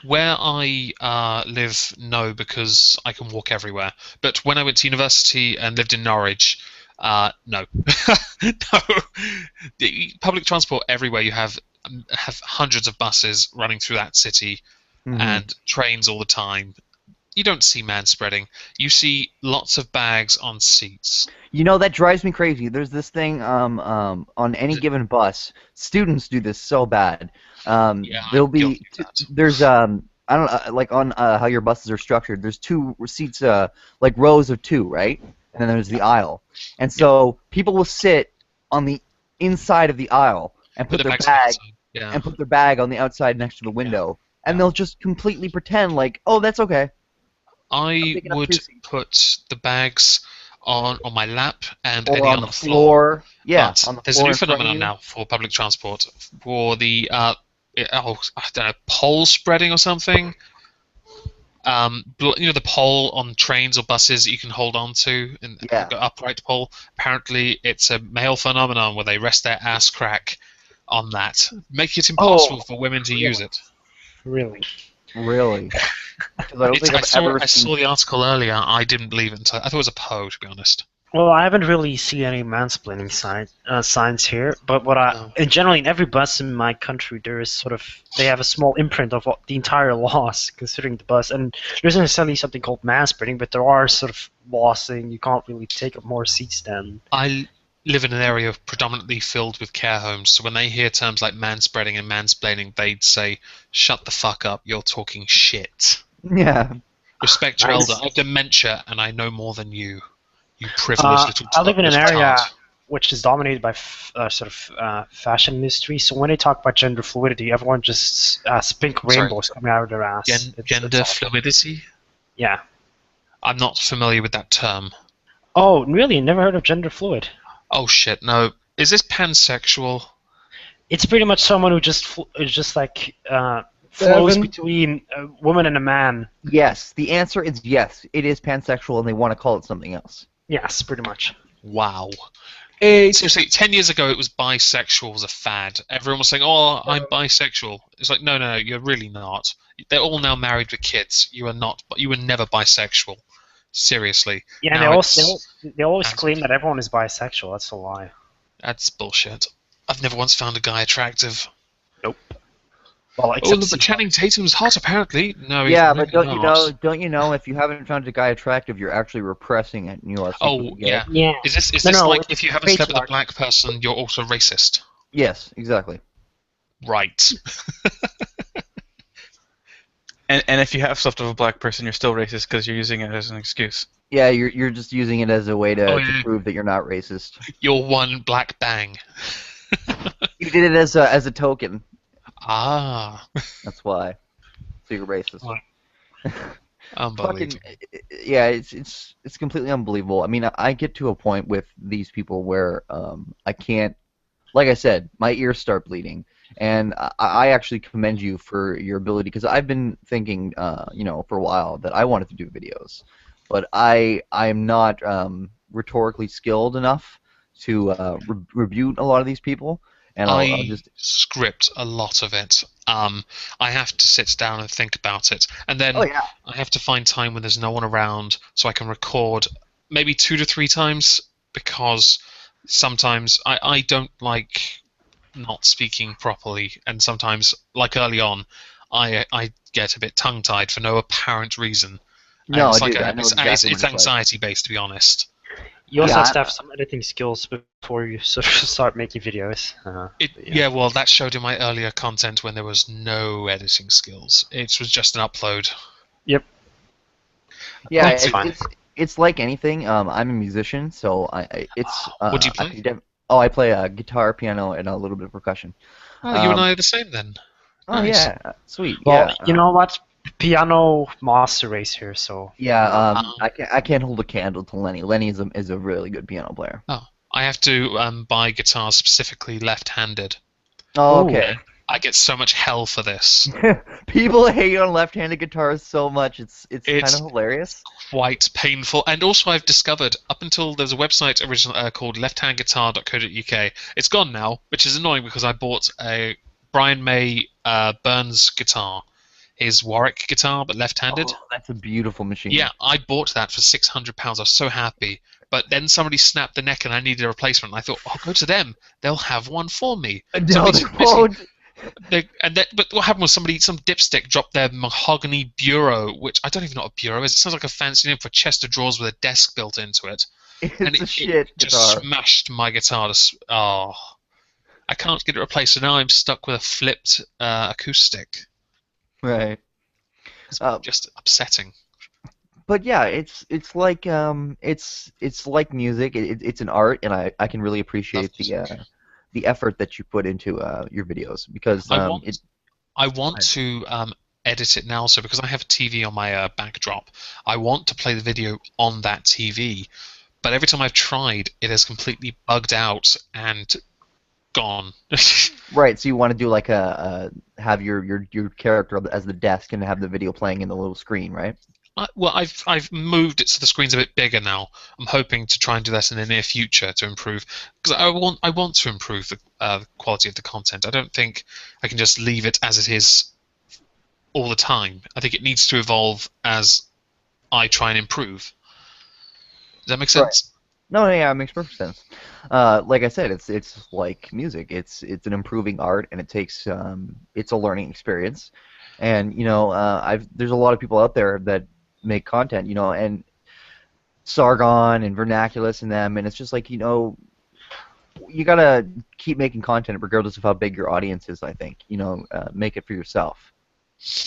Where I live, no, because I can walk everywhere. But when I went to university and lived in Norwich, no, no. The public transport everywhere. You have hundreds of buses running through that city Hmm. and trains all the time. You don't see man spreading. You see lots of bags on seats. You know, that drives me crazy. There's this thing on any given bus. Students do this so bad. Yeah, There'll I'm be guilty of that. there's I don't know, like on how your buses are structured. There's two seats, like rows of two, right? And then there's the aisle. And Yeah, so people will sit on the inside of the aisle and put put the their bags on the bag outside. Yeah, on the outside next to the yeah, window, and yeah. they'll just completely pretend like, oh, that's okay. I'm I picking up two would seats. put the bags on my lap and Or any on on the the floor. floor. Yeah, But on the there's a floor new in front of phenomenon you. now for public transport for the I don't know, pole spreading or something. You know, the pole on trains or buses that you can hold on to and have Yeah. got upright pole. Apparently, it's a male phenomenon where they rest their ass crack on that, make it impossible Oh, for women to use really? it. Really? Really? Because I don't think I've ever I seen. saw the article earlier. I didn't believe it until I thought it was a Poe, to be honest. Well, I haven't really seen any mansplaining signs here, but what I No. in generally in every bus in my country there is sort of they have a small imprint of what the entire laws considering the bus, and there isn't necessarily something called manspreading, but there are sort of laws saying you can't really take up more seats than. I live in an area predominantly filled with care homes, so when they hear terms like manspreading and mansplaining, they'd say, "Shut the fuck up! You're talking shit. Yeah. Respect your elder. Nice. I have dementia and I know more than you. You privileged I live in an little area tart." which is dominated by fashion industry. So when they talk about gender fluidity, everyone just pink Sorry, rainbows coming out of their ass. It's gender awful. fluidity? Yeah. I'm not familiar with that term. Oh, really? Never heard of gender fluid? Oh shit, no. Is this pansexual? It's pretty much someone who is just like flows Seven. between a woman and a man. Yes. The answer is yes. It is pansexual, and they want to call it something else. Yes, pretty much. Wow. 8. Seriously, 10 years ago it was bisexual was a fad. Everyone was saying, "Oh, I'm bisexual." It's like, no, no, no, you're really not. They're all now married with kids. You are not. You were never bisexual. Seriously. Yeah, and Now it's they always pansexual. claim that everyone is bisexual. That's a lie. That's bullshit. I've never once found a guy attractive. Nope. Well, Oh, except look, but Channing Tatum's hot apparently. No, he's Yeah, but really not. don't you know, if you haven't found a guy attractive, you're actually repressing it, and you are Oh, secretly gay. yeah. yeah. Is No, this no, like it's if you haven't slept with a patriarchy. black person, you're also racist? Yes, exactly. Right. And if you have slept with a black person, you're still racist because you're using it as an excuse. Yeah, you're just using it as a way Oh, to yeah. prove that you're not racist. You're one black bang. You did it as a token. Ah. That's why. So you're racist. Right. Fucking Unbelievable. yeah, it's completely unbelievable. I mean, I get to a point with these people where I can't. Like I said, my ears start bleeding, and I actually commend you for your ability, because I've been thinking, for a while that I wanted to do videos, but I'm not rhetorically skilled enough to rebuke a lot of these people, and I'll I just. script a lot of it. I have to sit down and think about it, and Oh then yeah. I have to find time when there's no one around so I can record maybe 2 to 3 times because sometimes I don't like not speaking properly, and sometimes, like early on, I get a bit tongue-tied for no apparent reason, and No, it's like dude, I know exactly what it's it's like. anxiety-based, to be honest. You also have Yeah, to have some editing skills before you sort of start making videos. But yeah. Yeah, well, that showed in my earlier content when there was no editing skills. It was just an upload. Yep. yeah, That's fine. it's like anything. I'm a musician, so it's What do you I play? can I play guitar, piano, and a little bit of percussion. Oh, you and Um, I are the same then. oh Nice. yeah, sweet. Well, Yeah, you know what? Piano master race here, so yeah. Um, I can't hold a candle to Lenny. Lenny is a really good piano player. Oh, I have to buy guitars specifically left-handed. Oh, Ooh. okay. I get so much hell for this. People hate on left-handed guitars so much. It's kind It's of hilarious. quite painful. And also, I've discovered up until there was a website called lefthandguitar.co.uk. It's gone now, which is annoying because I bought a Brian May Burns guitar, his Warwick guitar, but left-handed. Oh, that's a beautiful machine. Yeah, I bought that for £600. I was so happy. But then somebody snapped the neck and I needed a replacement. And I thought, I'll go to them. They'll have one for me. No, they won't. But what happened was some dipstick dropped their mahogany bureau, which I don't even know what a bureau is. It sounds like a fancy name for a chest of drawers with a desk built into it. And It's a it shit just guitar. smashed my guitar. I can't get it replaced, so now I'm stuck with a flipped acoustic. Right. It's Uh, just upsetting. But yeah, it's like it's like music. It's an art, and I can really appreciate the effort that you put into your videos because I want to edit it now, so because I have a TV on my backdrop, I want to play the video on that TV. But every time I've tried, it has completely bugged out and gone. right. So you want to do like have your character as the desk and have the video playing in the little screen, right? Well, I've moved it so the screen's a bit bigger now. I'm hoping to try and do that in the near future to improve, because I want to improve the quality of the content. I don't think I can just leave it as it is all the time. I think it needs to evolve as I try and improve. Does that make sense? No, yeah, it makes perfect sense. Like I said, it's like music. It's an improving art, and it takes it's a learning experience. And there's a lot of people out there that make content, and Sargon and Vernaculus and them, and it's just like you gotta keep making content regardless of how big your audience is. I think make it for yourself,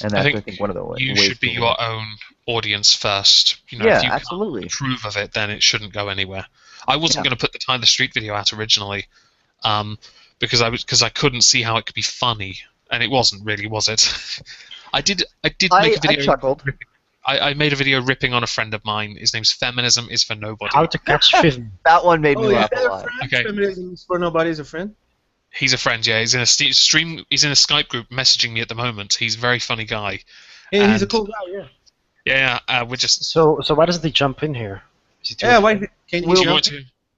and that's I think one of the ways. You should be your own audience first. Yeah, if you absolutely. can't approve of it, then it shouldn't go anywhere. I wasn't going to put the Tyler Street video out originally, because I couldn't see how it could be funny, and it wasn't really, was it? I did make a video. I chuckled. I made a video ripping on a friend of mine. His name's Feminism is for Nobody. How to catch fish. That one made me Oh, laugh yeah, a lot. Okay. Feminism is for nobody is a friend. He's a friend, yeah. He's in a stream. He's in a Skype group messaging me at the moment. He's a very funny guy. Yeah, he's a And- cool guy. Yeah. Yeah, we're just. So why doesn't he jump in here? Is he too Yeah. afraid? Why can't Do he? you want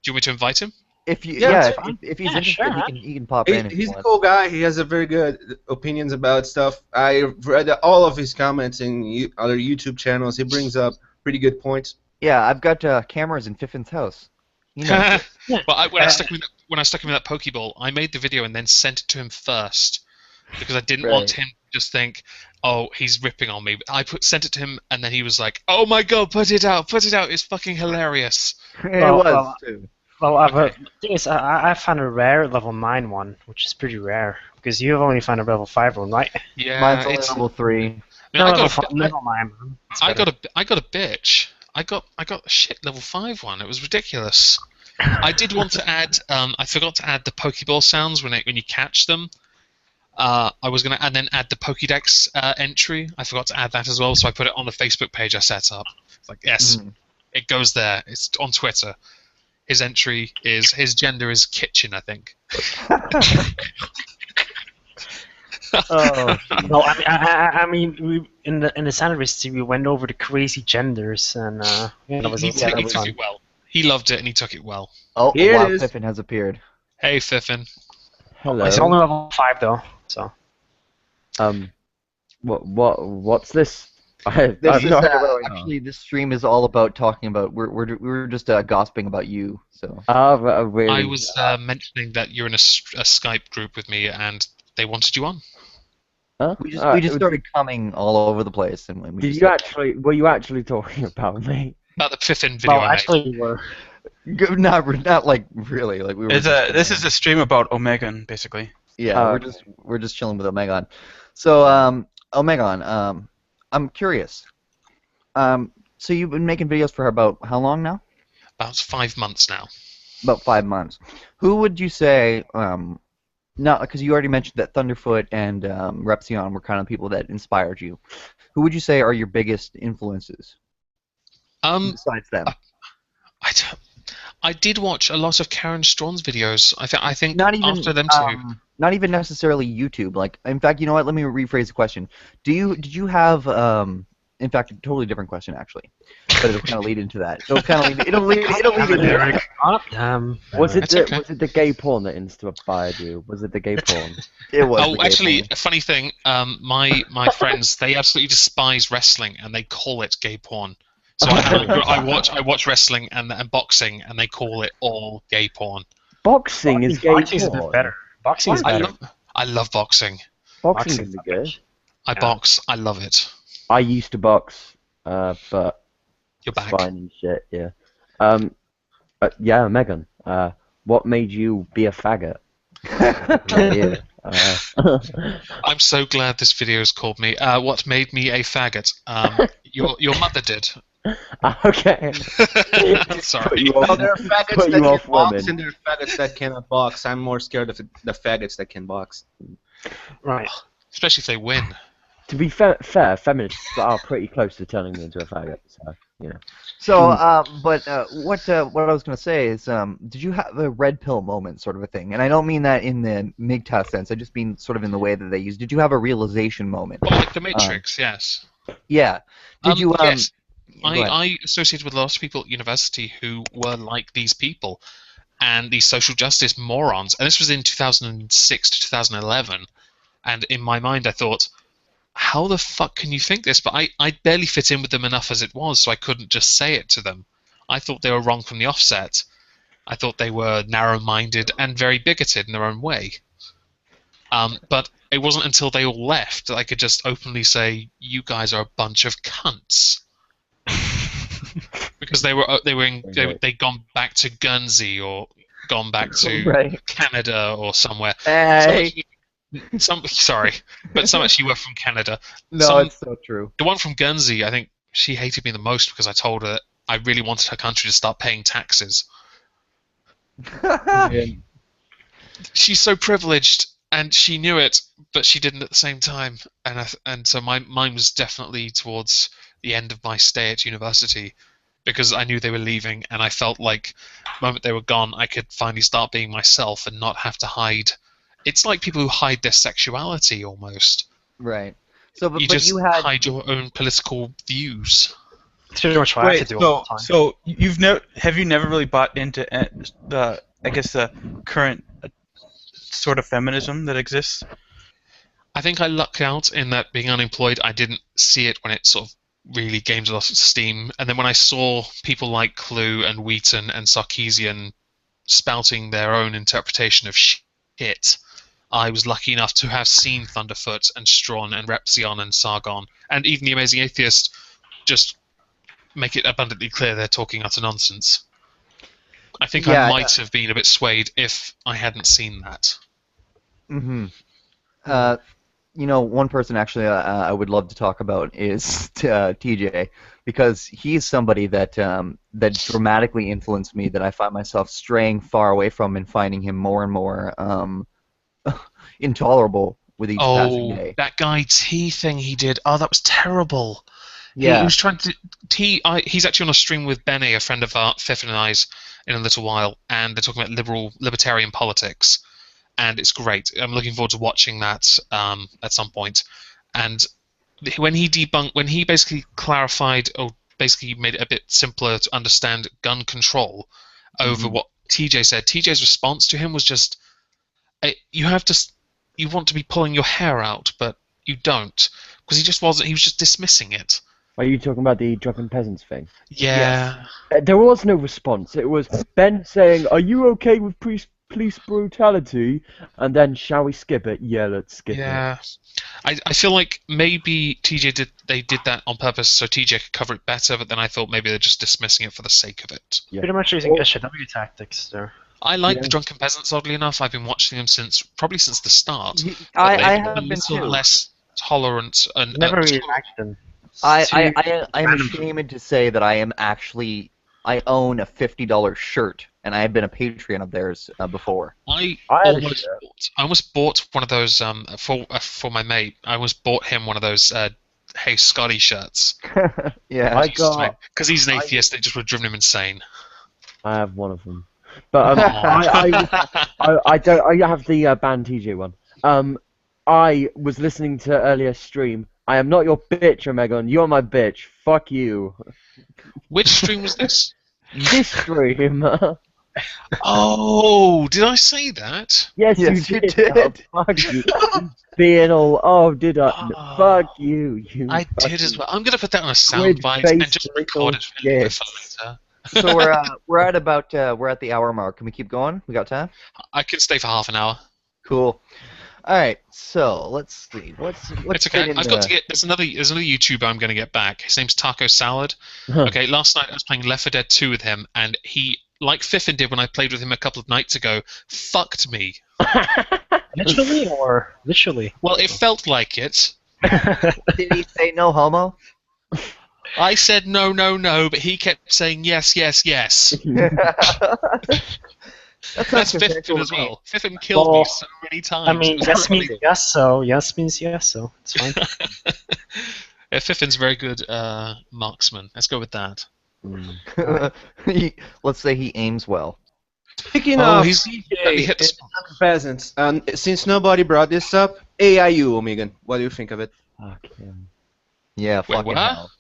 me to invite him? If you, Yeah, yeah, that's if he's Yeah, interested, sure, he can pop in. If he He's a wants. cool guy. He has a very good opinions about stuff. I read all of his comments in other YouTube channels. He brings up pretty good points. Yeah, I've got cameras in Fiffin's house. Well, when I stuck him in that Pokeball, I made the video and then sent it to him first because I didn't want him to just think, "Oh, he's ripping on me." I sent it to him, and then he was like, "Oh my god, put it out! It's fucking hilarious." It Well, was too. Well, the thing is, I found a rare level 9 one, which is pretty rare, because you've only found a level 5 one, right? Yeah, Mine's only it's. level 3. I mean, No, I level, got a, level 9. Man. It's I better. got a bitch. I got a shit level 5 one. It was ridiculous. I did want to add. I forgot to add the Pokeball sounds when you catch them. I was gonna then add the Pokédex entry. I forgot to add that as well, so I put it on the Facebook page I set up. It's like yes, it goes there. It's on Twitter. His entry is his gender is kitchen, I think. Oh, No, I mean, we in the Sandwich we went over the crazy genders, and yeah, that was He took fun. it well. He loved it and he took it well. oh, Here wow, it is. Fiffin has appeared. Hey, Fiffin. Hello. It's only level 5 though, so. What's this? I have This is, no idea what going on. actually, this stream is all about talking about. We're just gossiping about you. So Really? I was mentioning that you're in a Skype group with me and they wanted you on. Huh? we Alright, just started coming all over the place, and we Did just you actually? Were you actually talking about me? About the Fiffin video Well, I made. actually, we were. not like really like we were. This is a stream about Omegon, basically. Yeah, we're just chilling with Omegon. So Omegon, I'm curious. So you've been making videos for about how long now? About 5 months now. About 5 months. Who would you say? No, because you already mentioned that Thunderfoot and Repsion were kind of people that inspired you. Who would you say are your biggest influences besides them? I did watch a lot of Karen Strawn's videos. I think Not even after them two. not even necessarily YouTube. Like, in fact, you know what? Let me rephrase the question. Did you have in fact, a totally different question actually, but it'll kind of lead into that. It'll lead into that. Was it That's okay. was it the gay porn that inspired you? Was it the gay porn? It was. Oh, the gay actually, porn. a funny thing. My friends, they absolutely despise wrestling and they call it gay porn. So I watch wrestling and boxing and they call it all gay porn. Boxing is gay Boxing's a bit porn. better. Boxing is I better. love boxing. Boxing can be good. I Yeah. box. I love it. I used to box, but You're back. spine and shit. Yeah. Yeah, Megan. What made you be a faggot? Yeah. I'm so glad this video has called me. What made me a faggot? Your mother did. Okay. Sorry. Well, there are faggots Put that you can off box women. and there are faggots that cannot box. I'm more scared of the faggots that can box. Right. Especially if they win. To be fair, feminists are pretty close to turning me into a faggot. So, you know. So, what I was gonna say is, did you have a red pill moment, sort of a thing? And I don't mean that in the MGTOW sense. I just mean sort of in the way that they use. Did you have a realization moment? Well, like the Matrix, yes. Yeah. Did you? Yes. go ahead. I associated with a lot of people at university who were like these people and these social justice morons. And this was in 2006 to 2011. And in my mind, I thought, how the fuck can you think this? But I barely fit in with them enough as it was, so I couldn't just say it to them. I thought they were wrong from the offset. I thought they were narrow-minded and very bigoted in their own way. But it wasn't until they all left that I could just openly say, "You guys are a bunch of cunts," because they'd gone back to Guernsey or gone back to Right. Canada or somewhere. Hey. Sorry, but some actually were from Canada. No, it's so true. The one from Guernsey, I think she hated me the most because I told her that I really wanted her country to start paying taxes. She's so privileged, and she knew it, but she didn't at the same time. And so mine was definitely towards the end of my stay at university, because I knew they were leaving, and I felt like the moment they were gone, I could finally start being myself and not have to hide. It's like people who hide their sexuality almost. Right. So, but You but just you had. hide your own political views. It's pretty much what I have to do all the time. so have you never really bought into the current sort of feminism that exists? I think I lucked out in that being unemployed, I didn't see it when it sort of really gained a lot of steam. And then when I saw people like Clue and Wheaton and Sarkeesian spouting their own interpretation of shit, I was lucky enough to have seen Thunderfoot and Strawn and Repzion and Sargon and even the Amazing Atheist just make it abundantly clear they're talking utter nonsense. I think Yeah, I might have been a bit swayed if I hadn't seen that. Mm-hmm. One person actually I would love to talk about is TJ, because he's somebody that that dramatically influenced me, that I find myself straying far away from and finding him more and more intolerable with each passing Oh, day. that guy T thing he did. Oh, that was terrible. Yeah. He was trying to he's actually on a stream with Benny, a friend of Fiffin and I's, in a little while, and they're talking about libertarian politics, and it's great. I'm looking forward to watching that at some point. And when he basically clarified, or basically made it a bit simpler to understand gun control over what TJ said, TJ's response to him was just, you want to be pulling your hair out, but you don't, because he just wasn't. He was just dismissing it. Are you talking about the drunken peasants thing? Yeah. There was no response. It was Ben saying, "Are you okay with police brutality?" And then, "Shall we skip it?" Yeah, let's skip it. Yeah. I feel like maybe they did that on purpose so TJ could cover it better, but then I thought maybe they're just dismissing it for the sake of it. Yeah. Pretty much using SJW tactics there. I like the Drunken Peasants, oddly enough. I've been watching them probably since the start. I But they've have a been little too. less tolerant and Never really liked them. I am ashamed to say that I own a $50 shirt, and I have been a Patreon of theirs before. I had a almost bought one of those for my mate. I almost bought him one of those Hey Scotty shirts Yeah. I got because he's an atheist. They just would have driven him insane. I have one of them. But I don't. I have the band TJ one. I was listening to earlier stream. I am not your bitch, Omegon. You're my bitch. Fuck you. Which stream was this? This stream. Oh, did I say that? Yes, Yes, you you did. did. Oh, fuck you. Being all. Oh, did I? Ah. Fuck you. You. I did as well. I'm going to put that on a Squid soundbite and face just little record it for later. shit. So we're at about we're at the hour mark. Can we keep going? We got time? I can stay for half an hour. Cool. All right. So let's see. What's It's okay. I've got to get. There's another YouTuber I'm going to get back. His name's Taco Salad. Okay. Last night I was playing Left 4 Dead 2 with him, and he, like Fiffin did when I played with him a couple of nights ago, fucked me. Literally or literally? Well, it felt like it. Did he say no homo? I said no, no, no, but he kept saying yes, yes, yes. That's Fiffin as well. Fiffin killed me so many times. I mean, It was yes means unbelievable. yes, so yes means yes, so it's fine. Yeah, Fiffin's a very good marksman. Let's go with that. Let's say he aims well. Speaking Oh, of let me hit the spot. peasants, and since nobody brought this up, AIU, Omegon, what do you think of it? Fuck him. Yeah, Wait, fucking what? hell.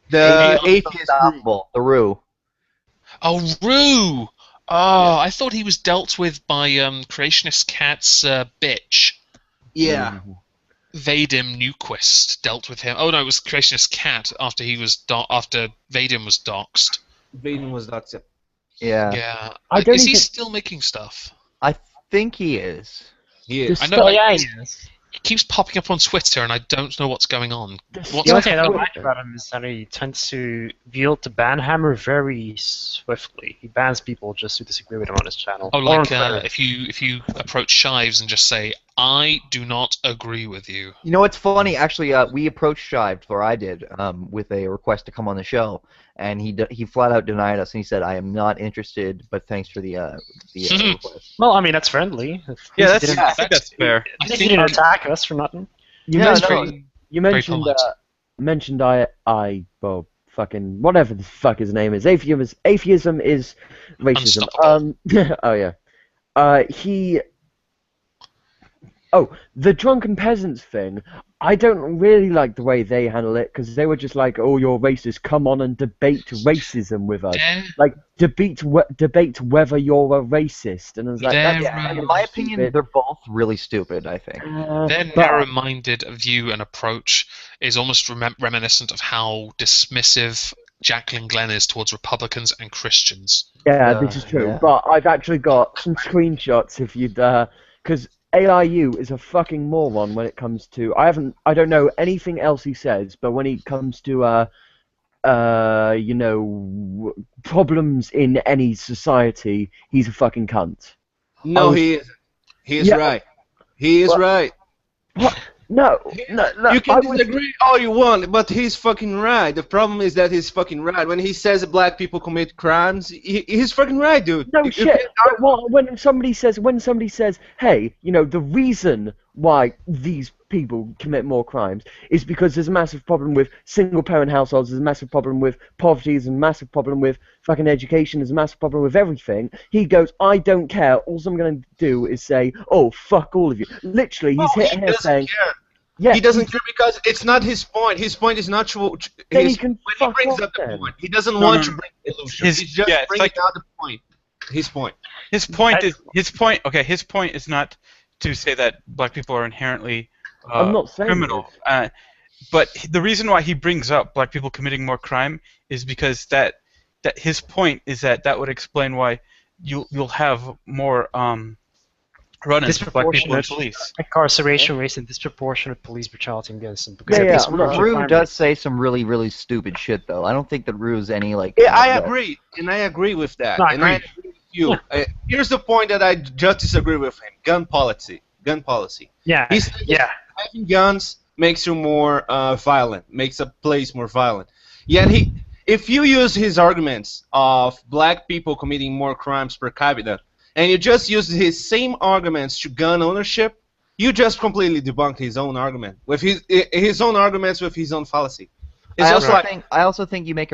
The He's atheist group. unstoppable. The Roo. Oh, Rue! Oh, I thought he was dealt with by Creationist Cat's bitch. Yeah. Vadim Newquist dealt with him. Oh no, it was Creationist Cat after he was after Vadim was doxxed. Vaden was doxed. Yeah. Yeah. I don't Is he even- still making stuff? I think he is. He is. I know. Oh, yeah, He yes. keeps popping up on Twitter, and I don't know what's going on. What's The only thing I don't Twitter. like about him is that he tends to wield the ban hammer very swiftly. He bans people just who disagree with him on his channel. Oh, Or like on Twitter. if you approach Shives and just say, "I do not agree with you." You know what's funny? Actually, we approached Shived, or I did, with a request to come on the show, and he flat out denied us, and he said, "I am not interested, but thanks for the request." Well, I mean, that's friendly. Yeah, At that's, least I think that's fair. I he think didn't attack us for nothing. You Yeah, mentioned, you mentioned, polite. mentioned well, fucking whatever the fuck his name is. Atheism is racism. Unstoppable. Oh yeah. The drunken peasants thing. I don't really like the way they handle it because they were just like, "Oh, you're racist. Come on and debate racism with us. They're, Like debate whether you're a racist." And I was like, They're, "That's In my stupid." opinion, they're both really stupid, I think. their But- narrow-minded view and approach is almost reminiscent of how dismissive Jacqueline Glenn is towards Republicans and Christians. Yeah, this is true. yeah. But I've actually got some screenshots if you'd, because AIU is a fucking moron when it comes to. I don't know anything else he says, but when it comes to, problems in any society, he's a fucking cunt. No, Oh, he is. He is yeah. right. He is What? right. No. You can I was- disagree all you want, but he's fucking right. The problem is that he's fucking right. When he says black people commit crimes, he's fucking right, dude. No You shit. can't But when somebody says, hey, the reason why these people commit more crimes is because there's a massive problem with single-parent households, there's a massive problem with poverty, there's a massive problem with fucking education, there's a massive problem with everything. He goes, I don't care. All I'm going to do is say, oh, fuck all of you. Literally, he's No, hitting he here doesn't saying, care. yeah, He doesn't care because it's not his point. His point is not true. Then he His, can when he fuck brings off up the then. point, he doesn't No, want no, to no. bring the solution. His- He's just yeah, it's bringing like- out the point. His point. His point is his point is not to say that black people are inherently I'm not saying criminal. But the reason why he brings up black people committing more crime is because that his point is that would explain why you'll have more run-ins with black people in Disproportionate. police. Incarceration rates and disproportionate police brutality against them. Because Yeah, at least I'm one not- of the Rue crime does rates- say some really, really stupid shit, though. I don't think that Rue's any, like... Yeah, I agree, and I agree with that. No, I and I agree. agree with you. Here's the point that I just disagree with him: gun policy. Gun policy. Yeah, He says yeah. having guns makes you more violent, makes a place more violent. Yet if you use his arguments of black people committing more crimes per capita, and you just use his same arguments to gun ownership, you just completely debunked his own argument with his own arguments with his own fallacy. He's I just also like, think you make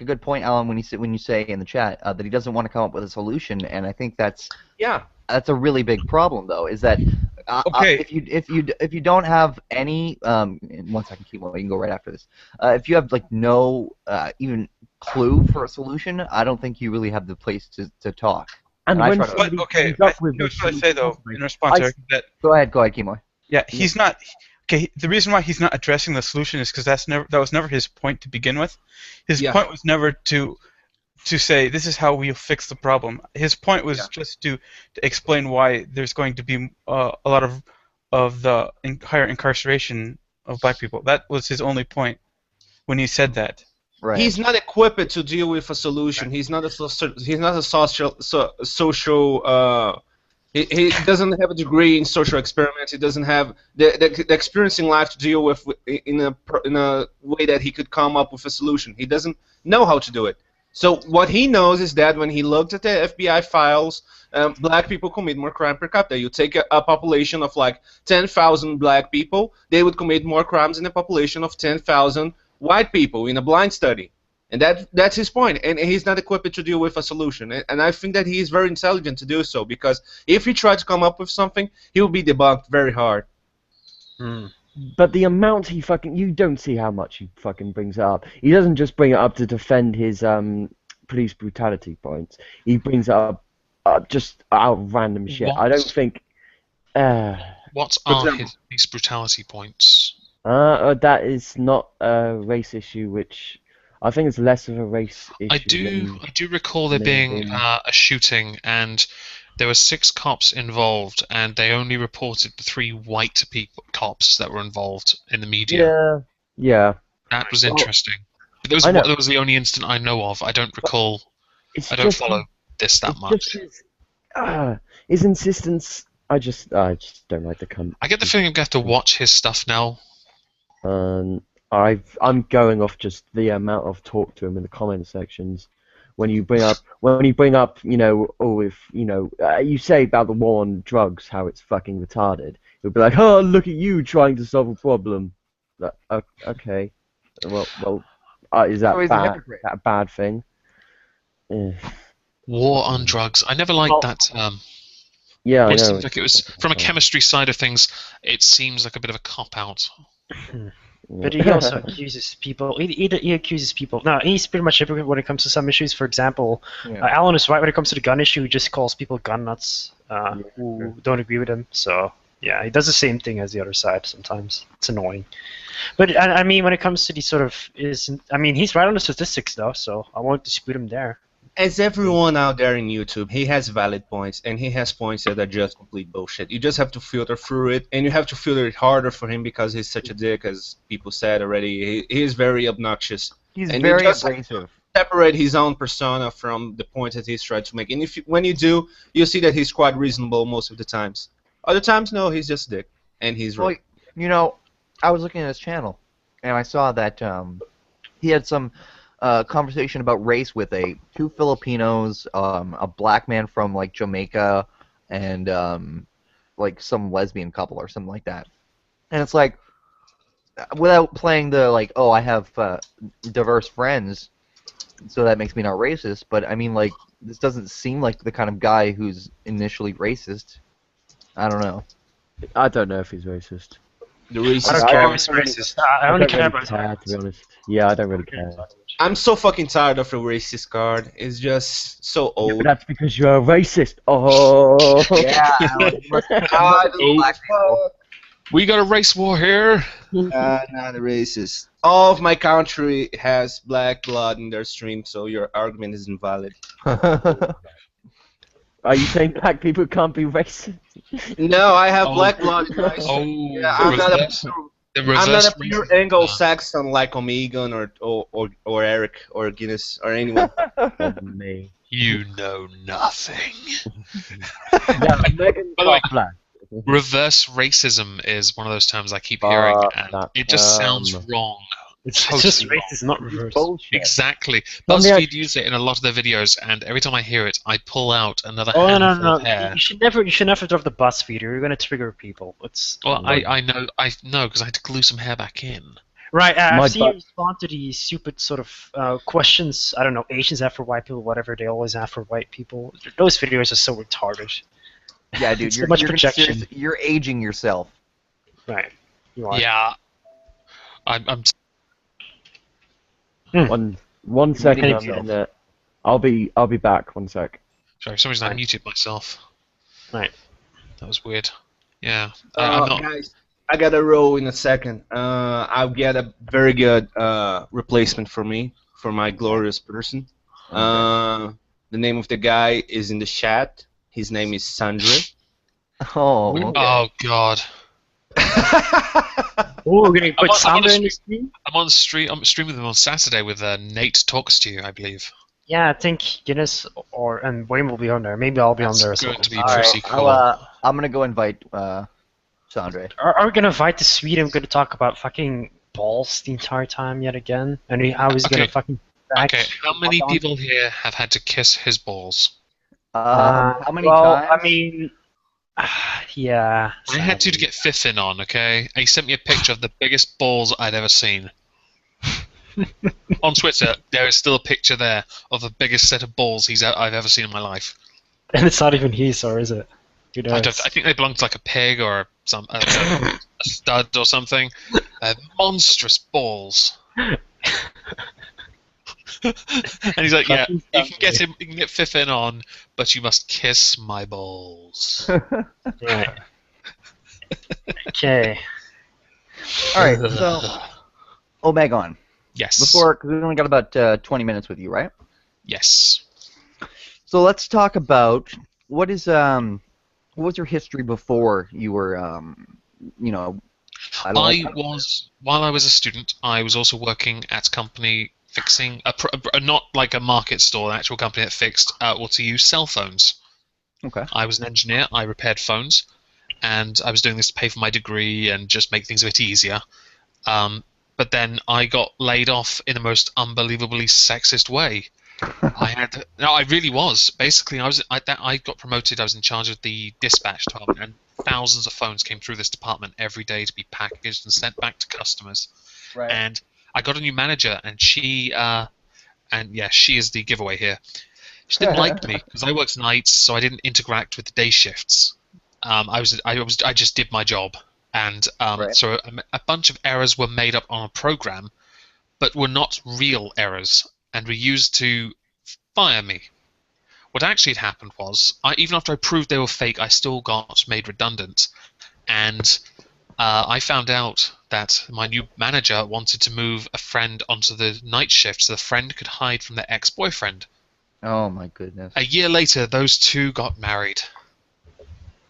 a good point, Alan, when you say in the chat that he doesn't want to come up with a solution, and I think that's yeah, a really big problem, though, is that Okay. if you don't have any 1 second, Kimo, you can go right after this. If you have like no even clue for a solution, I don't think you really have the place to talk. And I when try to. somebody But okay, comes up with a here's what I say solution, though in response, I- Eric, that Go ahead, Kimo. yeah, he's not. Okay, the reason why he's not addressing the solution is because that was never his point to begin with. His Yeah. point was never to say this is how we fix the problem. His point was just to explain why there's going to be a lot of the higher incarceration of black people. That was his only point when he said that. Right. he's not equipped to deal with a solution. He's not a social. He doesn't have a degree in social experiments. He doesn't have the experience in life to deal with in a way that he could come up with a solution. He doesn't know how to do it. So what he knows is that when he looked at the FBI files, black people commit more crime per capita. You take a population of like 10,000 black people, they would commit more crimes than a population of 10,000 white people in a blind study. And that's his point. And he's not equipped to deal with a solution. And I think that he is very intelligent to do so, because if he tried to come up with something, he will be debunked very hard. But the amount you don't see how much he fucking brings it up. He doesn't just bring it up to defend his police brutality points. He brings it up just out of random shit. What? I don't think. What are his police brutality points? That is not a race issue, which I think it's less of a race issue. I do recall there being a shooting, and there were 6 cops involved, and they only reported the 3 white cops that were involved in the media. Yeah. That was interesting. But that was the only incident I know of. I don't recall. I don't follow this that much. Just his insistence. I just don't like the cunt. I get the feeling I'm going to have to watch his stuff now. I'm going off just the amount of talk to him in the comment sections. When you bring up, you say about the war on drugs, how it's fucking retarded. He'll be like, oh, look at you trying to solve a problem. Okay, well, is that a bad thing? War on drugs. I never liked that term. Yeah, It seems like it was, from a chemistry side of things, it seems like a bit of a cop-out. But he also accuses people. He accuses people. No, he's pretty much hypocrite when it comes to some issues. For example, Alan is right when it comes to the gun issue. He just calls people gun nuts who don't agree with him. So yeah, he does the same thing as the other side sometimes. It's annoying. But I mean, when it comes to these sort of he's right on the statistics though, so I won't dispute him there. As everyone out there in YouTube, he has valid points, and he has points that are just complete bullshit. You just have to filter through it, and you have to filter it harder for him because he's such a dick, as people said already. He is very obnoxious. He's and very he just abrasive. separate his own persona from the points that he's trying to make. And when you do, you see that he's quite reasonable most of the times. Other times, no, he's just a dick, and he's right. Well, I was looking at his channel, and I saw that he had some conversation about race with 2 Filipinos, a black man from like Jamaica, and like some lesbian couple or something like that. And it's like, without playing the like, oh, I have diverse friends, so that makes me not racist. But I mean, like, this doesn't seem like the kind of guy who's initially racist. I don't know. I don't know if he's racist. The racist I don't care if card. he's racist. I only care about to be honest. Yeah, I don't really care. I'm so fucking tired of the racist card. It's just so Yeah, old. but that's because you're a racist. Oh. We got a race war here. Not a racist. All of my country has black blood in their stream, so your argument is invalid. Are you saying black people can't be racist? No, I have black blood in my Oh, stream. Yeah, I'm not a pure Anglo-Saxon like Omegon or Eric or Guinness or anyone. Me. You know nothing. Yeah, Megan By the way, black. reverse racism is one of those terms I keep hearing, and that it just sounds term. wrong. It's Totally just wrong. racist, not reverse. Bullshit. Exactly. Well, BuzzFeed use it in a lot of their videos, and every time I hear it, I pull out another Oh handful no! of hair. You should never drop the BuzzFeed. You're gonna trigger people. It's Well, I know because I had to glue some hair back in. Right, My I've seen you butt. respond to these stupid sort of questions. I don't know, Asians have for white people, whatever they always have for white people. Those videos are so retarded. Yeah, dude, It's so much you're gonna projection. seriously, you're aging yourself. Right, you are. Yeah, I'm One You muted second, Any I'm yourself. in there. I'll be back. 1 sec. sorry. For some reason I Right. muted myself. Right. That was weird. Yeah, I'm not. Guys, I gotta roll in a second. I'll get a very good replacement for me, for my glorious person. The name of the guy is in the chat. His name is Sandre. Oh, okay. Oh God. Oh, we're gonna put I'm on Sandra a in the stream? I'm on stream. I'm streaming with him on Saturday with Nate Talks to You, I believe. Yeah, I think Guinness and Wayne will be on there. Maybe I'll be on That's there as going well. to be All right, pretty cool. I'm gonna go invite Sandre. Are we gonna invite the Swede? I'm gonna talk about fucking balls the entire time yet again, and how he's gonna Okay. fucking back. Okay, how many people here have had to kiss his balls? How many well, times? I mean, yeah. I had to sadly. get Fiffin on, okay? And he sent me a picture of the biggest balls I'd ever seen. On Twitter, there is still a picture there of the biggest set of balls I've ever seen in my life. And it's not even his, or is it? Who knows? I think they belong to like a pig or a stud or something. Monstrous balls. And he's like, yeah, you can get him, you can get Fiffin on, but you must kiss my balls. Right. Okay. All right, so Omegon. Yes. Because we only got about 20 minutes with you, right? Yes. So let's talk about what was your history before you were, you know, While I was a student, I was also working at a company fixing not like a market store, an actual company that fixed to use cell phones. Okay. I was an engineer. I repaired phones, and I was doing this to pay for my degree and just make things a bit easier. But then I got laid off in the most unbelievably sexist way. I really was. Basically, I got promoted. I was in charge of the dispatch department, and thousands of phones came through this department every day to be packaged and sent back to customers. Right. And I got a new manager, and she is the giveaway here. She didn't like me because I worked nights, so I didn't interact with the day shifts. I just did my job, and Right. so a bunch of errors were made up on a program, but were not real errors, and were used to fire me. What actually had happened was, even after I proved they were fake, I still got made redundant, and I found out that my new manager wanted to move a friend onto the night shift so the friend could hide from their ex-boyfriend. Oh my goodness. A year later, those two got married.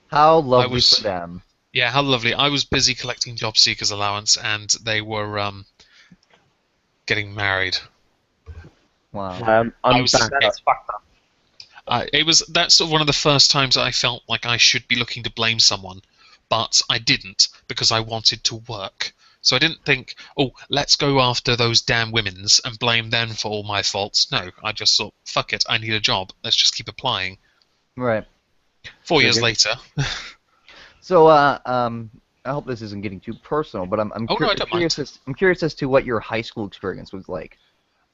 How lovely for them. Yeah, how lovely. I was busy collecting job seekers allowance, and they were getting married. Wow. I'm back. That's fucked up. That's sort of one of the first times I felt like I should be looking to blame someone, but I didn't because I wanted to work. So I didn't think, oh, let's go after those damn women's and blame them for all my faults. No, I just thought, fuck it, I need a job. Let's just keep applying. Right. 4 years Okay. later. So I hope this isn't getting too personal, but I'm Oh, no, I don't mind. I'm curious as to what your high school experience was like.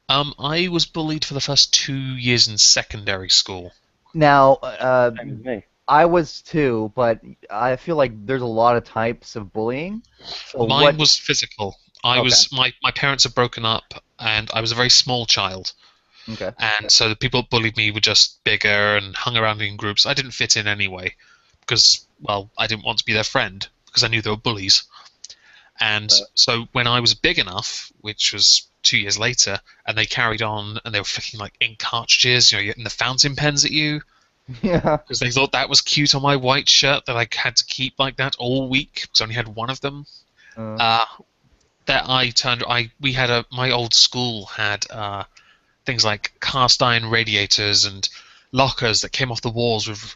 I was bullied for the first 2 years in secondary school. Now, Same as me. I was too, but I feel like there's a lot of types of bullying. So Mine was physical. Okay. My parents had broken up, and I was a very small child. Okay. And so the people that bullied me were just bigger and hung around in groups. I didn't fit in anyway because, well, I didn't want to be their friend because I knew they were bullies. And so when I was big enough, which was 2 years later, and they carried on and they were flicking like ink cartridges, getting the fountain pens at you Yeah. because they thought that was cute on my white shirt that I had to keep like that all week because I only had one of them. My old school had things like cast iron radiators and lockers that came off the walls with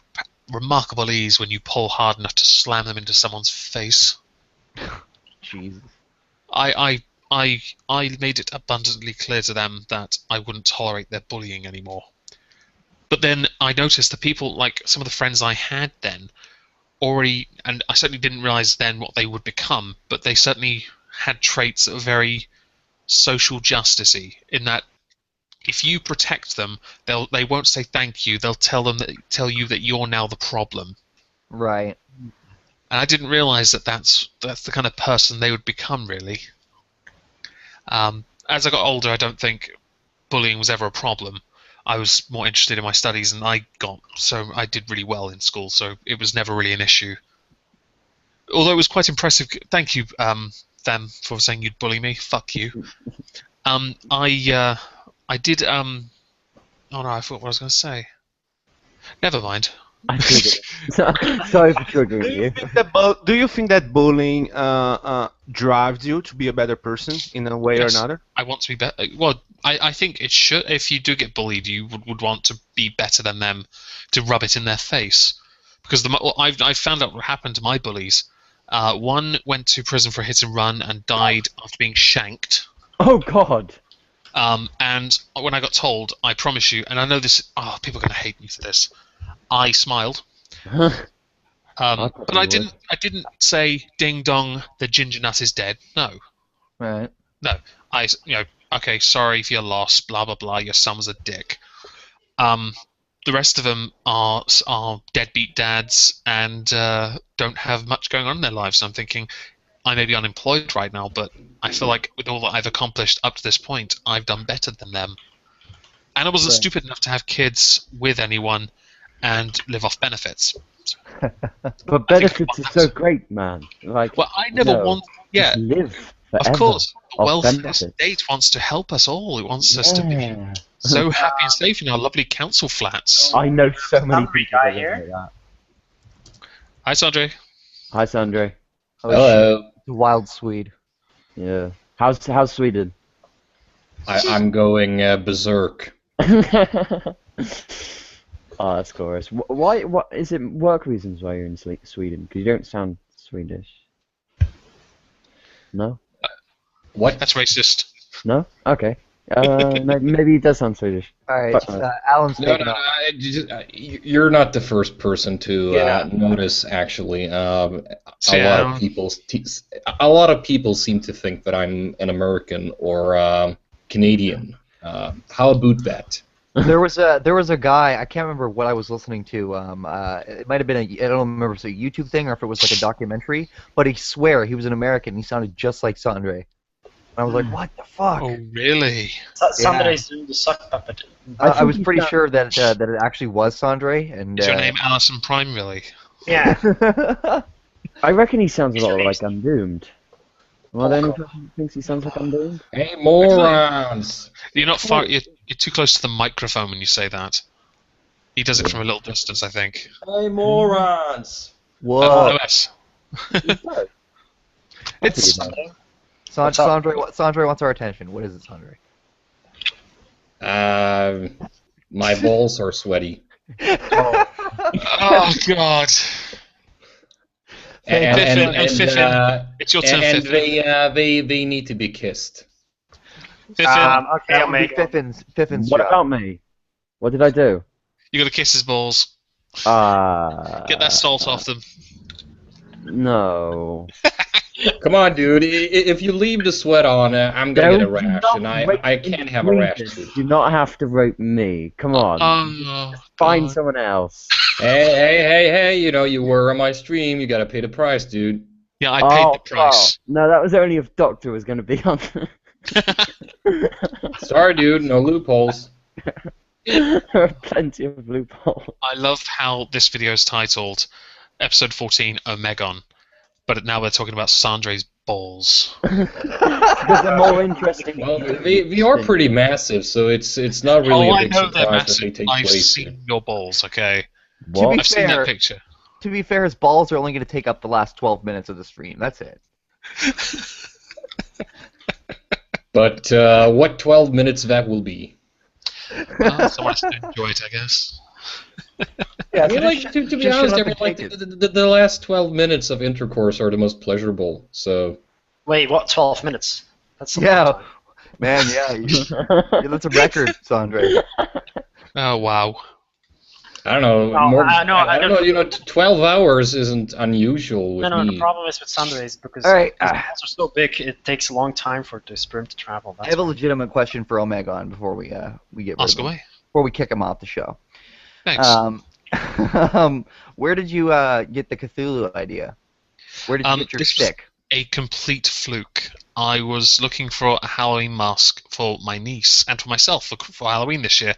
remarkable ease when you pull hard enough to slam them into someone's face. Jesus. I made it abundantly clear to them that I wouldn't tolerate their bullying anymore. But then I noticed the people, like some of the friends I had then, already, and I certainly didn't realize then what they would become, but they certainly had traits that were very social justicey, in that if you protect them, they won't say thank you. They'll tell you that you're now the problem. Right. And I didn't realize that that's the kind of person they would become, really. As I got older, I don't think bullying was ever a problem. I was more interested in my studies, and I did really well in school, so it was never really an issue. Although it was quite impressive. Thank you, them, for saying you'd bully me. Fuck you. I did. Oh no, I forgot what I was going to say. Never mind. I triggered it. Sorry for triggering you. Do you think that bullying drives you to be a better person in a way or Yes, another? I want to be better. Well, I think it should. If you do get bullied, you would want to be better than them, to rub it in their face. Because I've found out what happened to my bullies. One went to prison for a hit and run and died after being shanked. Oh God. And when I got told, I promise you, and I know this. Oh, people are going to hate me for this. I smiled. But I didn't say ding dong, the ginger nut is dead. No. Right. No. Okay, sorry for your loss, blah blah blah, your son was a dick. The rest of them are deadbeat dads and don't have much going on in their lives. So I'm thinking, I may be unemployed right now, but I feel like with all that I've accomplished up to this point, I've done better than them. And I wasn't stupid enough to have kids with anyone and live off benefits. But benefits is so great, man. Like, well, I never want. Yeah, just live forever. of course. The of welfare benefits. state wants to help us all. It wants us to be so happy and safe in our lovely council flats. I know so many Hungry people guy that here. live like that. Hi, Sandre. Hi, Sandre. Oh, Hello. shit. The wild Swede. Yeah. How's Sweden? I'm going berserk. Oh, that's glorious. Why? What is it? Work reasons why you're in Sweden? Because you don't sound Swedish. No. What? That's racist. No. Okay. Maybe he does sound Swedish. All right. Fuck no. Alan's No, taking no, off. you're not the first person to Yeah. notice. Actually, a So, lot of people seem to think that I'm an American or Canadian. How about that? There was a guy, I can't remember what I was listening to. It might have been I don't remember if it was a YouTube thing or if it was like a documentary. But he swore he was an American. He sounded just like Sandre. And I was like, what the fuck? Oh, really? Somebody's doing the suck puppet. I was think pretty he's sure that that it actually was Sandre. And Is your name Alison Prime, really? Yeah. I reckon he sounds a lot like Undoomed. Am I the only person who thinks he sounds like Undoomed? Hey, morons! You're not far. You're too close to the microphone when you say that. He does it from a little distance, I think. Hey, morons! Whoa. OS. It's Sandre wants our attention. What is it, Sandre? My balls are sweaty. Oh God. It's your turn, and Fiffin. they need to be kissed. Fiffin, Okay, That I'll would be make. Fiffin's What job. about me? What did I do? you gotta kiss his balls. Get that salt off them. No. Come on, dude. If you leave the sweat on, I'm gonna get a No, do rash, not and rape I can't have a rash Sweden. too. Do not have to rape me. Come on. Oh, Find God. someone else. Hey! You know you were on my stream. You gotta pay the price, dude. Yeah, I paid the price. No, that was only if Doctor was going to be on. Sorry, dude. No loopholes. There are plenty of loopholes. I love how this video is titled Episode 14 Omegon, but now we're talking about Sandre's balls. Because they're more interesting. Well, they are pretty massive, so it's not really Oh, a I big know they're surprise that they massive. take I've place. seen your balls, okay? To be I've seen fair, that picture. to be fair, his balls are only going to take up the last 12 minutes of the stream. That's it. But what 12 minutes that will be? Well, someone has to enjoy it, I guess. Yeah, I mean, like, to be just shut honest, up every, and like, take it. the last 12 minutes of intercourse are the most pleasurable. So Wait, what? 12 minutes? That's a long Yeah, time. man, yeah, that's a record, Sandre. Oh, wow. I don't know. No, More. no, I don't know. 12 hours isn't unusual with no. The me. problem is with Sundays because All right. the balls are so big, it takes a long time for the sperm to travel. I That's have a why. legitimate question for Omegon before we get rid Ask of him. away. Before we kick him off the show. Thanks. Where did you get the Cthulhu idea? Where did you get your This was stick? a complete fluke. I was looking for a Halloween mask for my niece and for myself for Halloween this year,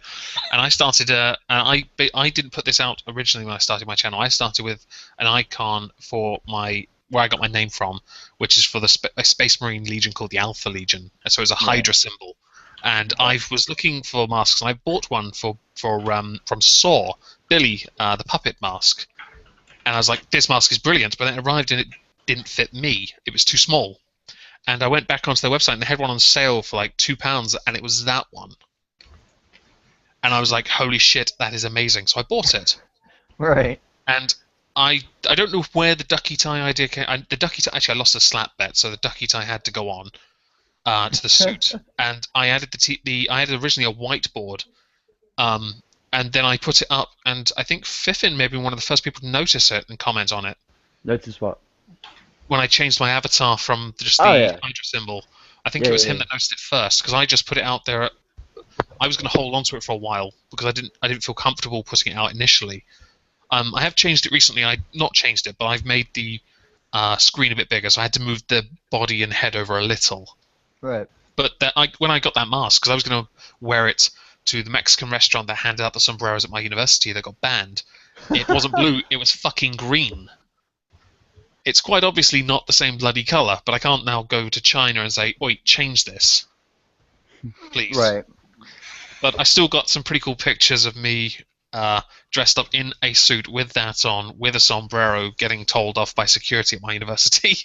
and I started. I didn't put this out originally when I started my channel. I started with an icon for where I got my name from, which is for a Space Marine Legion called the Alpha Legion. And so it's a Hydra symbol. And I was looking for masks, and I bought one from Saw, Billy, the puppet mask. And I was like, this mask is brilliant, but then it arrived and it didn't fit me. It was too small. And I went back onto their website and they had one on sale for like £2, and it was that one. And I was like, holy shit, that is amazing. So I bought it. Right. And I don't know where the ducky tie idea came. The ducky tie, actually, I lost a slap bet, so the ducky tie had to go on to the suit. And I added I added originally a whiteboard, and then I put it up. And I think Fiffin may be one of the first people to notice it and comment on it. Notice what? When I changed my avatar from just the Hydra symbol, I think it was him that noticed it first, because I just put it out there. I was going to hold on to it for a while because I didn't feel comfortable putting it out initially. I have changed it recently. Not changed it, but I've made the screen a bit bigger, so I had to move the body and head over a little. Right. But when I got that mask, because I was going to wear it to the Mexican restaurant that handed out the sombreros at my university that got banned, it wasn't blue, it was fucking green. It's quite obviously not the same bloody colour, but I can't now go to China and say, oi, change this. Please. Right. But I still got some pretty cool pictures of me dressed up in a suit with that on, with a sombrero, getting told off by security at my university.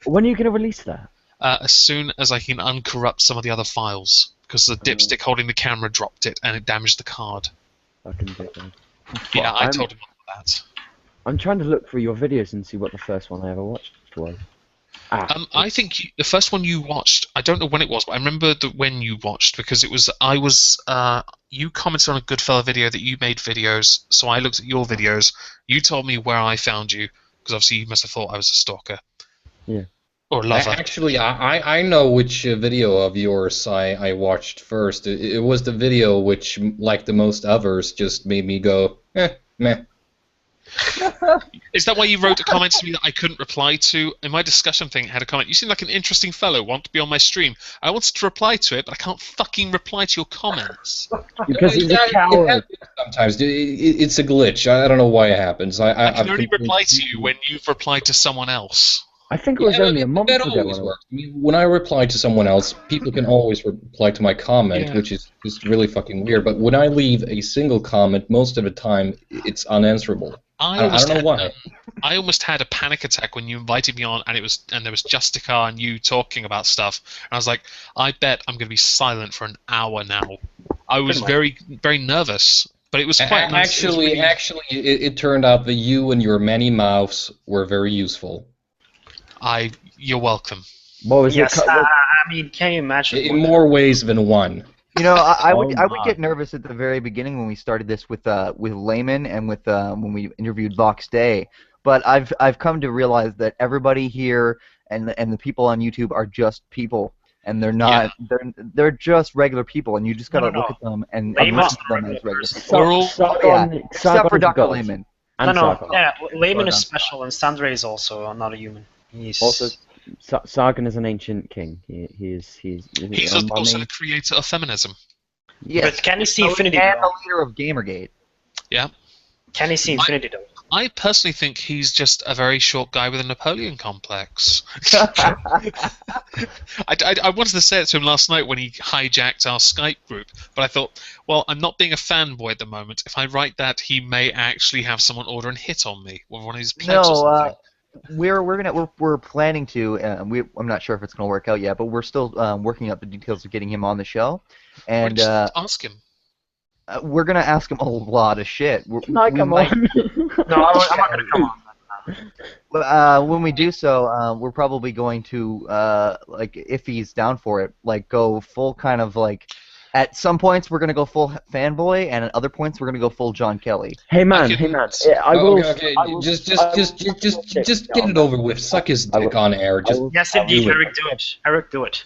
When are you going to release that? As soon as I can uncorrupt some of the other files, because the dipstick holding the camera dropped it and it damaged the card. Fucking dickhead. Yeah, I told him that. I'm trying to look through your videos and see what the first one I ever watched was. I think the first one you watched, I don't know when it was, but I remember when you watched, because you commented on a Goodfella video that you made videos, so I looked at your videos. You told me where I found you, because obviously you must have thought I was a stalker. Yeah. Or a lover. Actually, I know which video of yours I watched first. It was the video which, like the most others, just made me go, meh. Is that why you wrote a comment to me that I couldn't reply to? In my discussion thing, it had a comment. You seem like an interesting fellow. Want to be on my stream? I wanted to reply to it, but I can't fucking reply to your comments. Because he's a coward. Sometimes it's a glitch. I don't know why it happens. I can only reply to you when you've replied to someone else. I think it was only a month that ago. always works. I mean, when I reply to someone else, people can always reply to my comment, which is really fucking weird. But when I leave a single comment, most of the time, it's unanswerable. I don't know why. I almost had a panic attack when you invited me on, and there was Justica and you talking about stuff, and I was like, I bet I'm going to be silent for an hour now. I was very, very nervous, but it was quite nice. Actually, it turned out that you and your many mouths were very useful. You're welcome. What was Yes, I mean, can you imagine? In more ways than one. You know, I would get nervous at the very beginning when we started this with Layman and with when we interviewed Vox Day. But I've come to realize that everybody here and the people on YouTube are just people, and they're not they're just regular people, and you just gotta look at them and listen to them as regular people. Except for Dr. Layman. Layman is special, and Sandre is also not a human. He's also. Sargon is an ancient king. He's also the creator of feminism. Yes. But can you see Infinity? And the leader of Gamergate. Yeah. Can you see Infinity though? I personally think he's just a very short guy with a Napoleon complex. I wanted to say it to him last night when he hijacked our Skype group, but I thought, well, I'm not being a fanboy at the moment. If I write that, he may actually have someone order and hit on me with one of his pledges. No, we're planning to. I'm not sure if it's gonna work out yet, but we're still working out the details of getting him on the show. And just ask him. We're gonna ask him a lot of shit. Come on. No, I'm not gonna come on. When we do so, we're probably going to like, if he's down for it, like go full kind of like At some points, we're gonna go full fanboy, and at other points, we're gonna go full John Kelly. Hey man, could- hey man. I will. Okay, I will- just I will- get it over with. Suck his I will- dick on air. Just Yes, I indeed, will. Eric, do it. Eric, do it.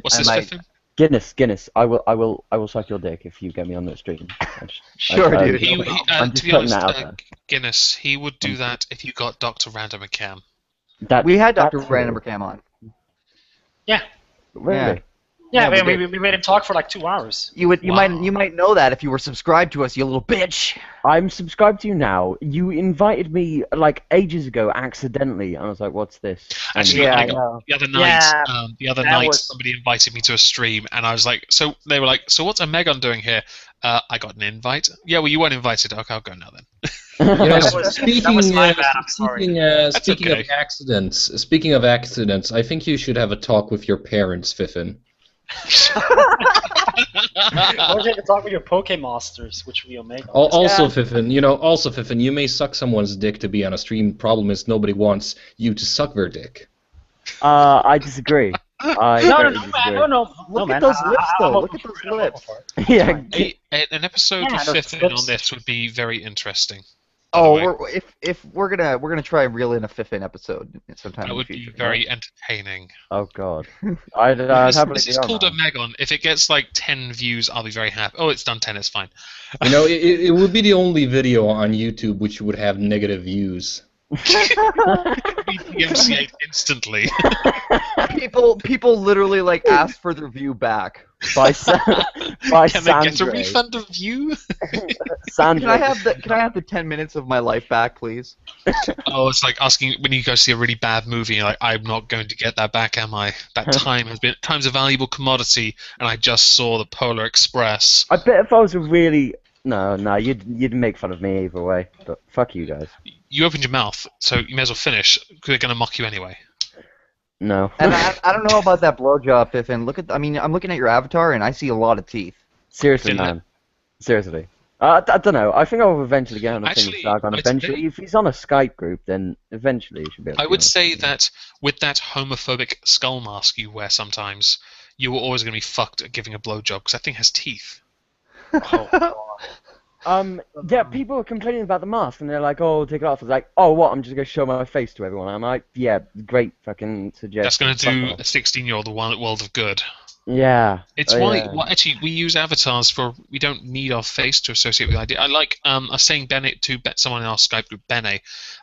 What's I this, might- Fiffin? Guinness. I will suck your dick if you get me on the stream. Sure, dude. He, I'm to just be putting honest, that out there. Guinness, he would do that if you got Dr. Random McCam. We had Dr. that's Random true. Cam on. Really? Yeah, Yeah, we made him talk for like 2 hours. You Wow. might know that if you were subscribed to us, you little bitch. I'm subscribed to you now. You invited me like ages ago accidentally, and I was like, "What's this?" And- Actually, Yeah, I I got, know. the other night, Yeah, that was- somebody invited me to a stream, and I was like, so they were like, so what's Omegon doing here? I got an invite. Yeah, well, you weren't invited. Okay, I'll go now then. You know, That was my bad, I'm sorry. speaking okay. of accidents, I think you should have a talk with your parents, Fiffin. Or you can talk with your Pokemasters, which we Omega. Also, Fiffin, you may suck someone's dick to be on a stream. Problem is, nobody wants you to suck their dick. I disagree. I No, totally man, disagree. no, Look man. at those lips, I'm though. open Look at for those it, I'm open lips. for it. Yeah. An episode Yeah, of those Fiffin clips. on this would be very interesting. by the Oh, way. if we're gonna try and reel in a Fiffin episode sometime That in the would future. be very entertaining. Oh God. I'd This, happily this be is on called that. Omegon. If it gets like 10 views, I'll be very happy. Oh, it's done 10. It's fine. You know, it would be the only video on YouTube which would have negative views. We DMCA'd instantly. People literally like ask for their view back. by by Can they get a Sandra. refund of view? Can I have the 10 minutes of my life back, please? Oh, it's like asking when you go see a really bad movie. You're like, I'm not going to get that back, am I? That time's a valuable commodity, and I just saw the Polar Express. I bet if I was a really no, you'd make fun of me either way. But fuck you guys. You opened your mouth, so you may as well finish. 'Cause they're going to mock you anyway. No. And I don't know about that blowjob, Fiffin. I'm looking at your avatar and I see a lot of teeth. Seriously, Didn't man. Seriously. I don't know. I think I'll eventually get on a thing Actually, with Sargon. I'd Eventually, say- if he's on a Skype group, then eventually he should be able to I be would on say it. that with that homophobic skull mask you wear sometimes, you were always going to be fucked at giving a blowjob because that thing has teeth. Yeah, people are complaining about the mask, and they're like, "Oh, take it off." It's like, "Oh, what? I'm just gonna show my face to everyone." I'm like, "Yeah, great fucking suggestion." That's going to do Fuck a off. 16-year-old a world of good. Yeah. It's Oh, why, yeah. well, actually, we use avatars for. We don't need our face to associate with the idea. I like. I was saying Bennett to someone in our Skype group, Bene.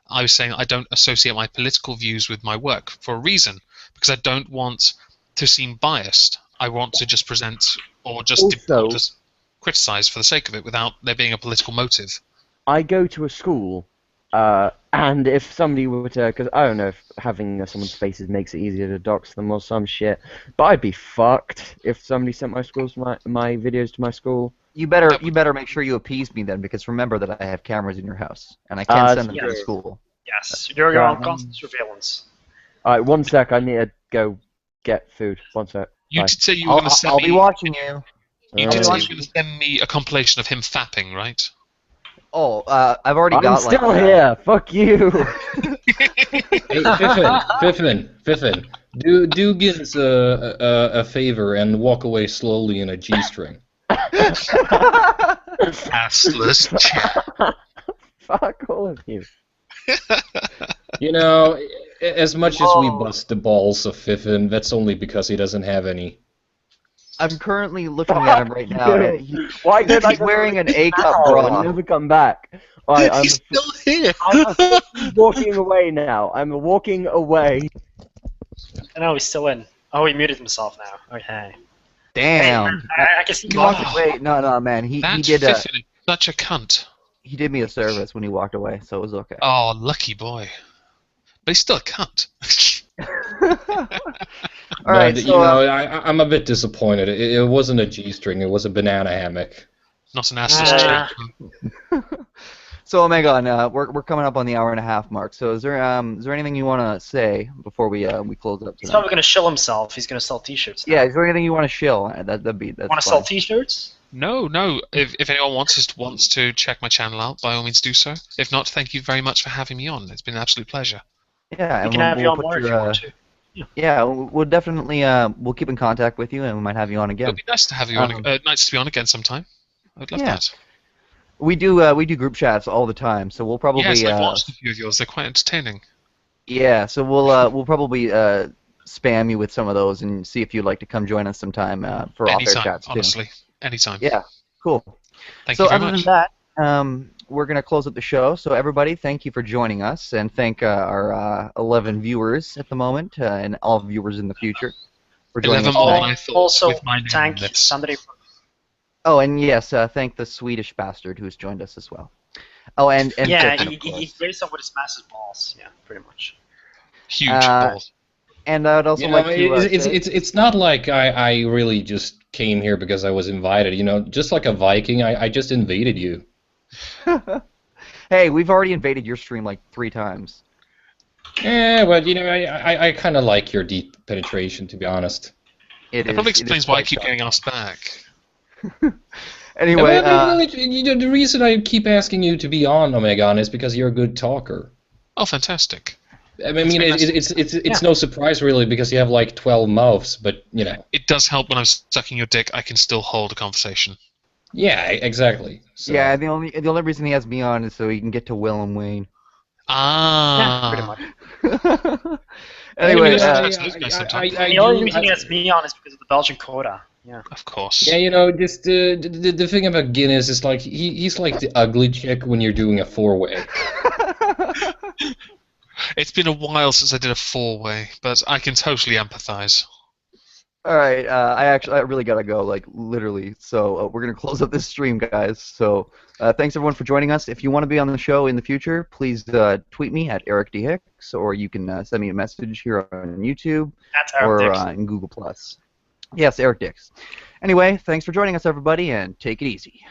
I was saying I don't associate my political views with my work for a reason, because I don't want to seem biased. I want to just present or just Also- just criticize for the sake of it without there being a political motive. I go to a school, and if somebody were to, because I don't know if having someone's faces makes it easier to dox them or some shit, but I'd be fucked if somebody sent my videos to my school. You better make sure you appease me then, because remember that I have cameras in your house and I can't send them to the yes. school. Yes, you're on constant surveillance. All right, one sec. I need to go get food. One sec. You Bye. did say you were going to send I'll me. be watching you. You did say Uh, you were going to send me a compilation of him fapping, right? Oh, I've already I'm got still like. here. Fuck you. Hey, Fiffin, do give us a favor and walk away slowly in a G-string. Assless. Fuck all of you. You know, as much as we bust the balls of Fiffin, that's only because he doesn't have any. I'm currently looking at him right now. And Why did I he's wearing an A-cup and bra. never come back? All right, He's still here. I'm walking away now. I'm walking away. No, he's still in. Oh, he muted himself now. Okay. Damn. I can see He walked away. No, man. He That did Fiffin is such a cunt. he did me a service when he walked away, so it was okay. Oh, lucky boy. But he's still a cunt. All right, But, so I'm a bit disappointed. It wasn't a G-string, it was a banana hammock. Not an assless chick. so Omegon, we're coming up on the hour and a half mark. So is there anything you want to say before we close it up He's tonight? probably gonna shill himself. He's gonna sell T-shirts. Yeah, is there anything you want to shill? That's Want to fine. sell T-shirts? No. If anyone wants to check my channel out, by all means do so. If not, thank you very much for having me on. It's been an absolute pleasure. Yeah, We and can have you we'll on put more if your, you want to. Yeah, we'll definitely we'll keep in contact with you, and we might have you on It would again. be nice to have you on. Nice to be on again sometime. I'd love Yeah, that. we do group chats all the time, so we'll Yes, probably I've watched a few of yours. They're quite entertaining. yeah, so we'll probably spam you with some of those and see if you'd like to come join us sometime for off-air Anytime, chats too. honestly. Anytime. Yeah, cool. Thank So you very other than much. that, we're gonna close up the show. So everybody, thank you for joining us, and thank our 11 viewers at the moment, and all viewers in the future for joining 11 us more than tonight. I thought Also, with my name on thank this. Sandri for Oh, and yes, thank the Swedish bastard who's joined us as well. Oh, and yeah, Pippin, of he course. raised up with his massive balls. Yeah, pretty much. Huge Uh, balls. And I would also You know, like to say, it's not like I really just came here because I was invited. You know, just like a Viking, I just invaded you. hey, we've already invaded your stream like 3 times. Yeah, but you know, I kind of like your deep penetration, to be honest. It That probably is explains why I quite keep tough. getting asked back. Anyway, Well, you know, the reason I keep asking you to be on Omegon is because you're a good talker. Oh, fantastic. I That's mean, very nice. it's no surprise really because you have like 12 mouths, but you know. It does help when I'm sucking your dick. I can still hold a conversation. Yeah, exactly. So. yeah, the only reason he has me on is so he can get to Willem Wayne. Ah. Pretty much. Anyway, Maybe that's those guys sometime. The only reason he has me on is because of the Belgian quota. Yeah. Of course. Yeah, you know, just the thing about Guinness is like he's like the ugly chick when you're doing a 4-way. It's been a while since I did a 4-way, but I can totally empathize. all right, I really gotta go, like literally. So we're gonna close up this stream, guys. So thanks everyone for joining us. If you want to be on the show in the future, please tweet me at Eric D Hicks, or you can send me a message here on YouTube That's Eric or Dix. in Google Plus. Yes, Eric Dix. Anyway, thanks for joining us, everybody, and take it easy.